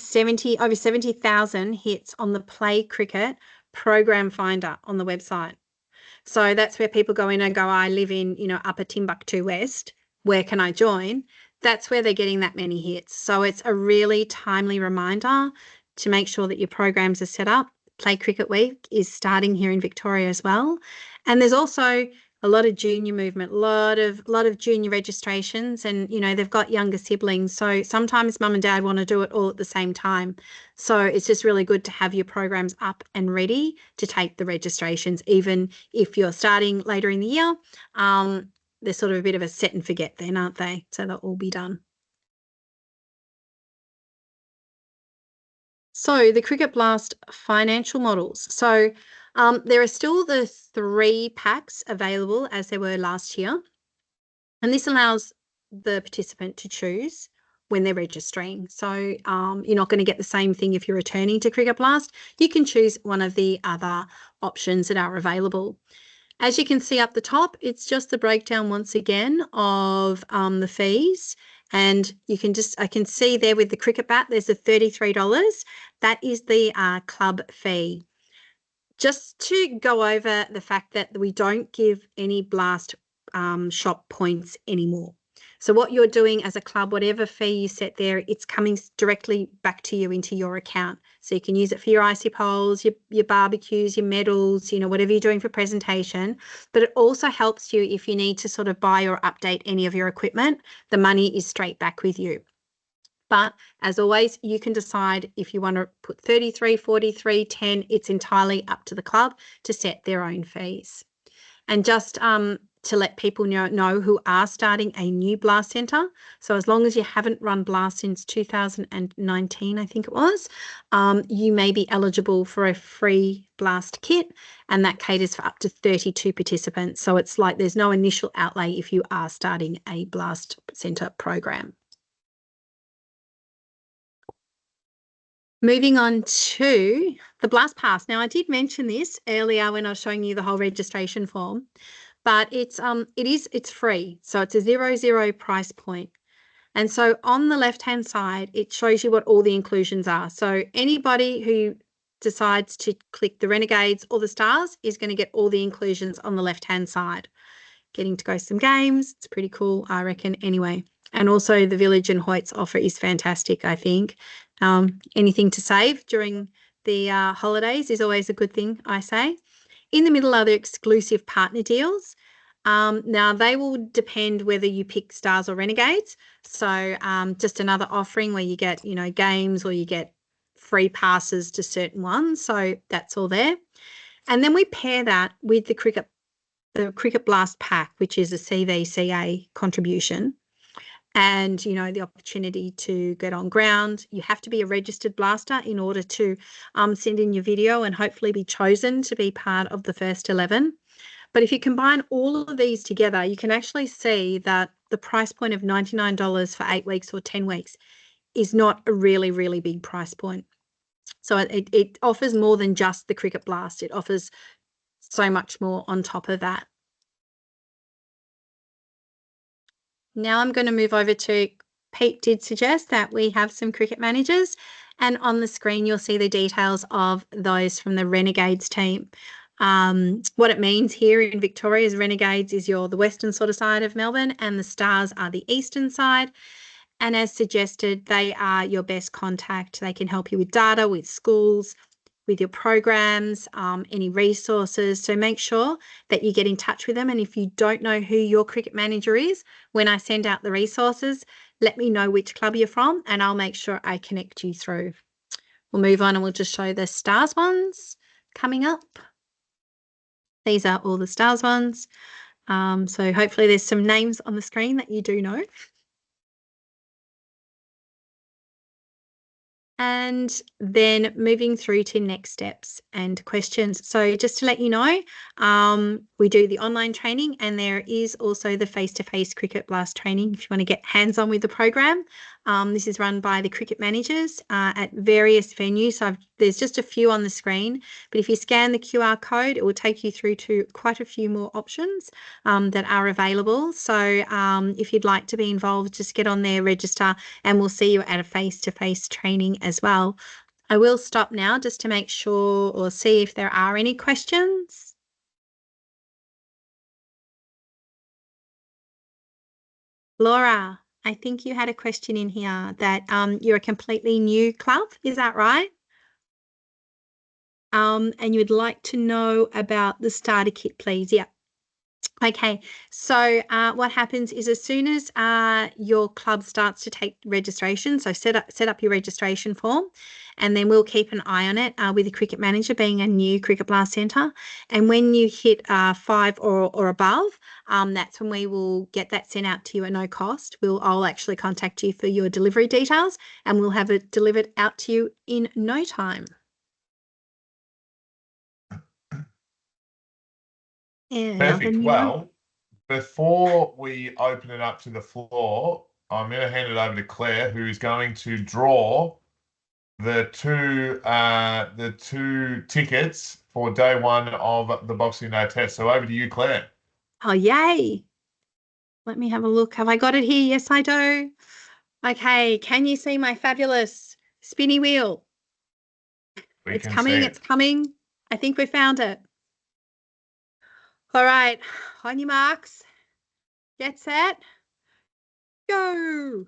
over 70,000 hits on the Play Cricket program finder on the website. So that's where people go in and go, I live in, Upper Timbuktu West. Where can I join? That's where they're getting that many hits. So it's a really timely reminder to make sure that your programs are set up. Play Cricket Week is starting here in Victoria as well. And there's also a lot of junior movement, a lot of junior registrations, and they've got younger siblings. So sometimes mum and dad want to do it all at the same time. So it's just really good to have your programs up and ready to take the registrations, even if you're starting later in the year. They're sort of a bit of a set and forget then, aren't they? So they'll all be done. So the Cricket Blast financial models. So there are still the 3 packs available as there were last year. And this allows the participant to choose when they're registering. So you're not going to get the same thing if you're returning to Cricket Blast. You can choose one of the other options that are available. As you can see up the top, it's just the breakdown once again of the fees. And I can see there with the cricket bat, there's the $33. That is the club fee. Just to go over the fact that we don't give any Blast shop points anymore. So what you're doing as a club, whatever fee you set there, it's coming directly back to you into your account. So you can use it for your icy poles, your barbecues, your medals, whatever you're doing for presentation. But it also helps you if you need to sort of buy or update any of your equipment. The money is straight back with you. But as always, you can decide if you want to put 33, 43, 10. It's entirely up to the club to set their own fees. And just to let people know who are starting a new Blast Centre. So as long as you haven't run Blast since 2019, I think it was, you may be eligible for a free Blast kit, and that caters for up to 32 participants. So it's like there's no initial outlay if you are starting a Blast Centre program. Moving on to the Blast Pass. Now, I did mention this earlier when I was showing you the whole registration form, but it's free. So it's a 0 price point. And so on the left-hand side, it shows you what all the inclusions are. So anybody who decides to click the Renegades or the Stars is going to get all the inclusions on the left-hand side. Getting to go to some games, it's pretty cool, I reckon, anyway. And also the Village and Hoyts offer is fantastic, I think. Anything to save during the holidays is always a good thing, I say. In the middle are the exclusive partner deals. Now, they will depend whether you pick Stars or Renegades. So just another offering where you get, games, or you get free passes to certain ones. So that's all there. And then we pair that with the Cricket Blast pack, which is a CVCA contribution. And, the opportunity to get on ground. You have to be a registered blaster in order to send in your video and hopefully be chosen to be part of the first 11. But if you combine all of these together, you can actually see that the price point of $99 for 8 weeks or 10 weeks is not a really, really big price point. So it offers more than just the Cricket Blast. It offers so much more on top of that. Now I'm going to move over to, Pete did suggest that we have some cricket managers, and on the screen you'll see the details of those from the Renegades team. What it means here in Victoria is Renegades is the western sort of side of Melbourne, and the Stars are the eastern side. And as suggested, they are your best contact. They can help you with data, with schools, with your programs, any resources. So make sure that you get in touch with them. And if you don't know who your cricket manager is, when I send out the resources, let me know which club you're from and I'll make sure I connect you through. We'll move on and we'll just show the Stars ones coming up. These are all the Stars ones. So hopefully there's some names on the screen that you do know. And then moving through to next steps and questions. So just to let you know, we do the online training, and there is also the face-to-face Cricket Blast training if you want to get hands-on with the program. This is run by the cricket managers at various venues. So there's just a few on the screen, but if you scan the QR code, it will take you through to quite a few more options that are available. So if you'd like to be involved, just get on there, register, and we'll see you at a face-to-face training as well. I will stop now just to make sure or see if there are any questions. Laura, I think you had a question in here that you're a completely new club, is that right? And you would like to know about the starter kit, please. Yeah. Okay, so what happens is as soon as your club starts to take registration, so set up your registration form, and then we'll keep an eye on it with the cricket manager being a new Cricket Blast Centre. And when you hit 5 or above, that's when we will get that sent out to you at no cost. I'll actually contact you for your delivery details, and we'll have it delivered out to you in no time. Perfect. Well, before we open it up to the floor, I'm going to hand it over to Claire, who is going to draw the two tickets for day one of the Boxing Day test. So over to you, Claire. Oh, yay. Let me have a look. Have I got it here? Yes, I do. Okay. Can you see my fabulous spinny wheel? It's coming. It's coming. I think we found it. All right, on your marks, get set, go.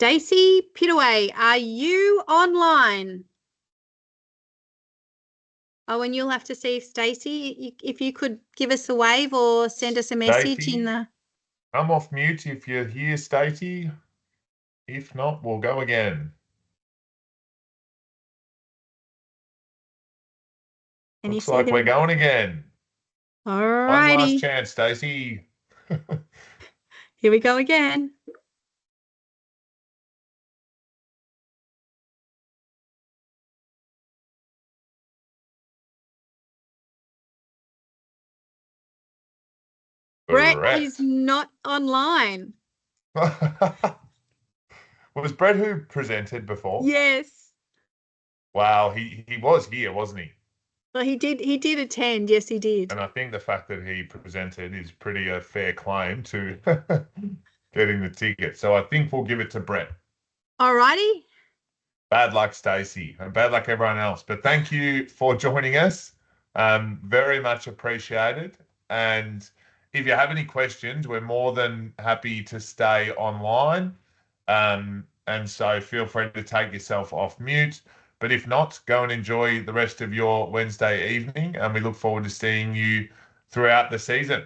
Stacey Pitaway, are you online? Oh, and you'll have to see if Stacey, if you could give us a wave or send us a message Stacey, in the... I'm off mute if you're here, Stacey. If not, we'll go again. Looks like we're going again. All righty. One last chance, Stacey. Here we go again. Brett is not online. Was Brett who presented before? Yes. Wow, he was here, wasn't he? Well, he did attend. Yes, he did. And I think the fact that he presented is pretty a fair claim to getting the ticket. So I think we'll give it to Brett. All righty. Bad luck, Stacey, and bad luck everyone else. But thank you for joining us. Very much appreciated. And if you have any questions, we're more than happy to stay online. And so feel free to take yourself off mute. But if not, go and enjoy the rest of your Wednesday evening. And we look forward to seeing you throughout the season.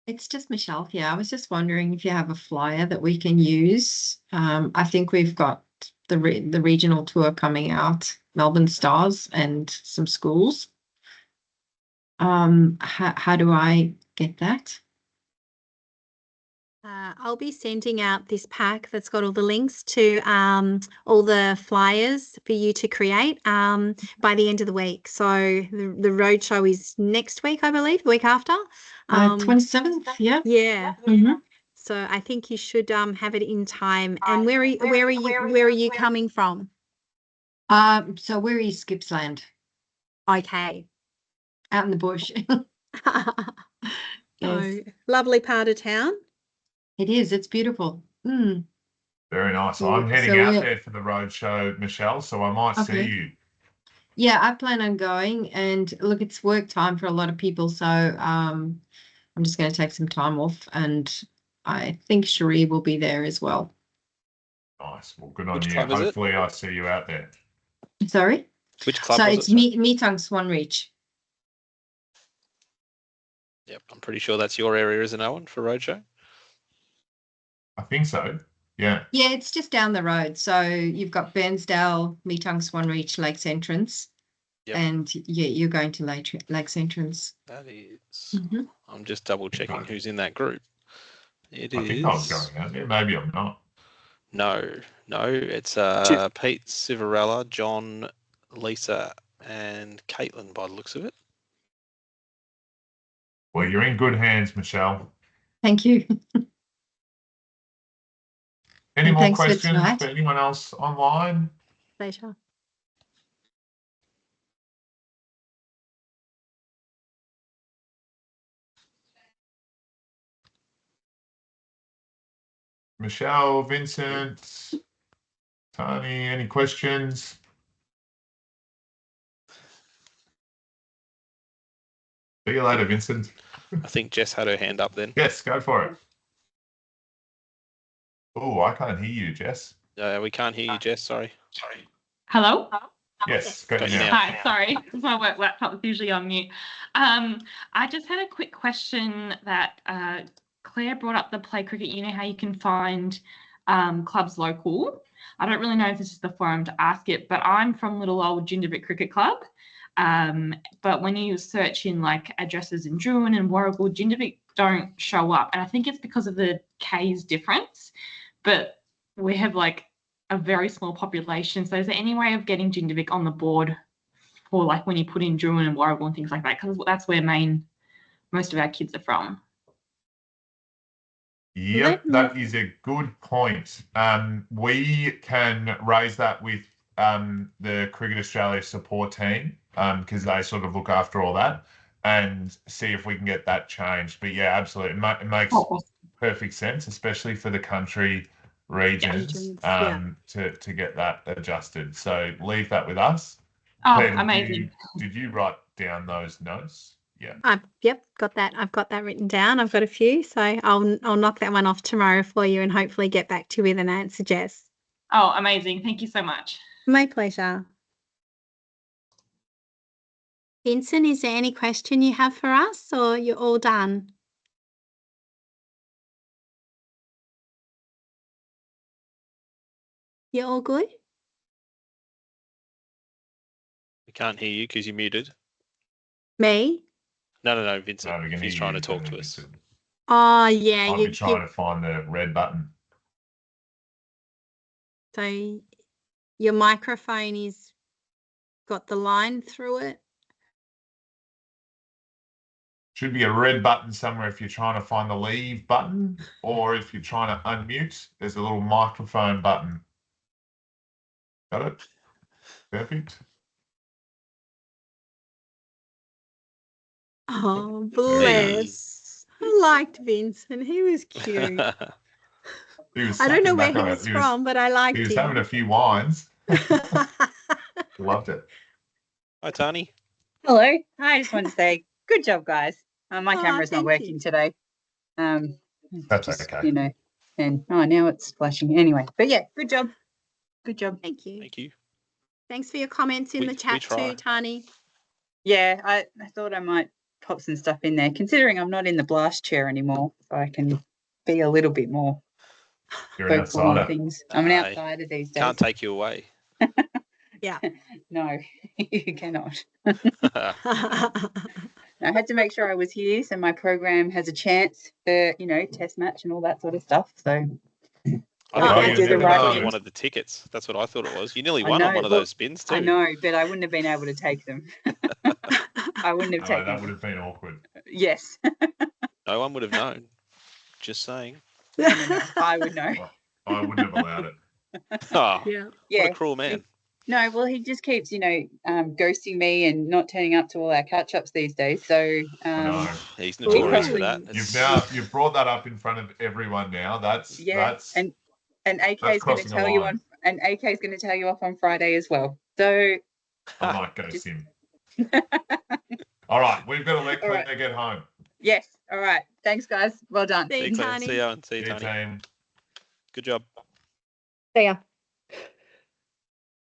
It's just Michelle here. I was just wondering if you have a flyer that we can use. I think we've got the regional tour coming out, Melbourne Stars and some schools. How do I get that? I'll be sending out this pack that's got all the links to all the flyers for you to create by the end of the week. So the roadshow is next week, I believe, the week after. 27th, yeah. Yeah. Mm-hmm. So I think you should have it in time. And where are you coming from? So we're East Gippsland. Okay. Out in the bush. Yes. Oh, lovely part of town. It is. It's beautiful. Mm. Very nice. So I'm heading out there for the roadshow, Michelle, so I might see you. Yeah, I plan on going. And look, it's work time for a lot of people. So I'm just going to take some time off. And I think Cherie will be there as well. Nice. Well, good on you. Hopefully I see you out there. Sorry? Which club so was it's it? Meetung Swan Reach. Yep, I'm pretty sure that's your area, isn't it, Owen, for roadshow? I think so. Yeah. Yeah, it's just down the road. So you've got Bairnsdale, Meetung Swan Reach, Lakes Entrance. Yep. And you're going to Lakes Entrance. That is. Mm-hmm. I'm just double checking who's in that group. It I think I was is. going out there. Maybe I'm not. No, it's Pete, Civarella, John, Lisa, and Caitlin by the looks of it. Well, you're in good hands, Michelle. Thank you. Any And more thanks for questions tonight. for anyone else online? Pleasure. Michelle, Vincent, Tony, any questions? See you later, Vincent. I think Jess had her hand up then. Yes, go for it. Oh, I can't hear you, Jess. We can't hear you, Jess. Sorry. Hello? Yes, got you now. Hi, sorry. My work laptop is usually on mute. I just had a quick question that Claire brought up the Play Cricket. You know how you can find clubs local. I don't really know if this is the forum to ask it, but I'm from little old Jindabyt Cricket Club. But when you search in like addresses in Druin and Warragul, Jindabyt don't show up. And I think it's because of the K's difference. But we have like a very small population. So is there any way of getting Jindabyt on the board for like when you put in Druin and Warragul and things like that? Because that's where most of our kids are from. Yep, that is a good point. We can raise that with the Cricket Australia support team because they sort of look after all that and see if we can get that changed. But yeah, absolutely. It makes perfect sense, especially for the country regions, to get that adjusted. So leave that with us. Oh, Claire, amazing. Did you write down those notes? Yeah. Yep, got that. I've got that written down. I've got a few, so I'll knock that one off tomorrow for you and hopefully get back to you with an answer, Jess. Oh, amazing. Thank you so much. My pleasure. Vincent, is there any question you have for us or you're all done? You're all good? We can't hear you because you're muted. Me? No, Vincent. No, we can He's hear trying you, to talk to us. Vincent. Oh, yeah. I'll be trying to find the red button. So your microphone is got the line through it. Should be a red button somewhere if you're trying to find the leave button, or if you're trying to unmute, there's a little microphone button. Got it? Perfect. Oh, bless. I liked Vincent. He was cute. I don't know where he was from, but I liked him. He was having a few wines. Loved it. Hi, Tani. Hello. I just wanted to say, good job, guys. My camera's not thank working you. today. That's okay. You know, and now it's flashing. Anyway, but yeah, good job. Good job. Thank you. Thank you. Thanks for your comments in the chat too, Tani. Yeah, I thought I might pop some stuff in there, considering I'm not in the blast chair anymore, so I can be a little bit more You're an vocal on outsider. things. I'm an Hey, outsider these days. Can't take you away. Yeah. No, you cannot. I had to make sure I was here so my program has a chance for, test match and all that sort of stuff. So I thought thought you you right. wanted the tickets. That's what I thought it was. You nearly I won on know, one of look, those spins too. I know, but I wouldn't have been able to take them. I wouldn't have taken That them. would have been awkward. Yes. No one would have known. Just saying. No, I would know. I wouldn't have allowed it. Oh, Yeah. Yeah. what a cruel man. No, well, he just keeps, ghosting me and not turning up to all our catch-ups these days. So, No. He's notorious for probably- that. You've brought that up in front of everyone now. That's and AK that's is going to crossing a tell you line. AK is going to tell you off on Friday as well. So, I might ghost him. All right, we've got to let All Claire right. get home. yes. All right. Thanks, guys. Well done. See you, See you, Tani. Claire. See you, See you, Tani. team. Good job. See ya.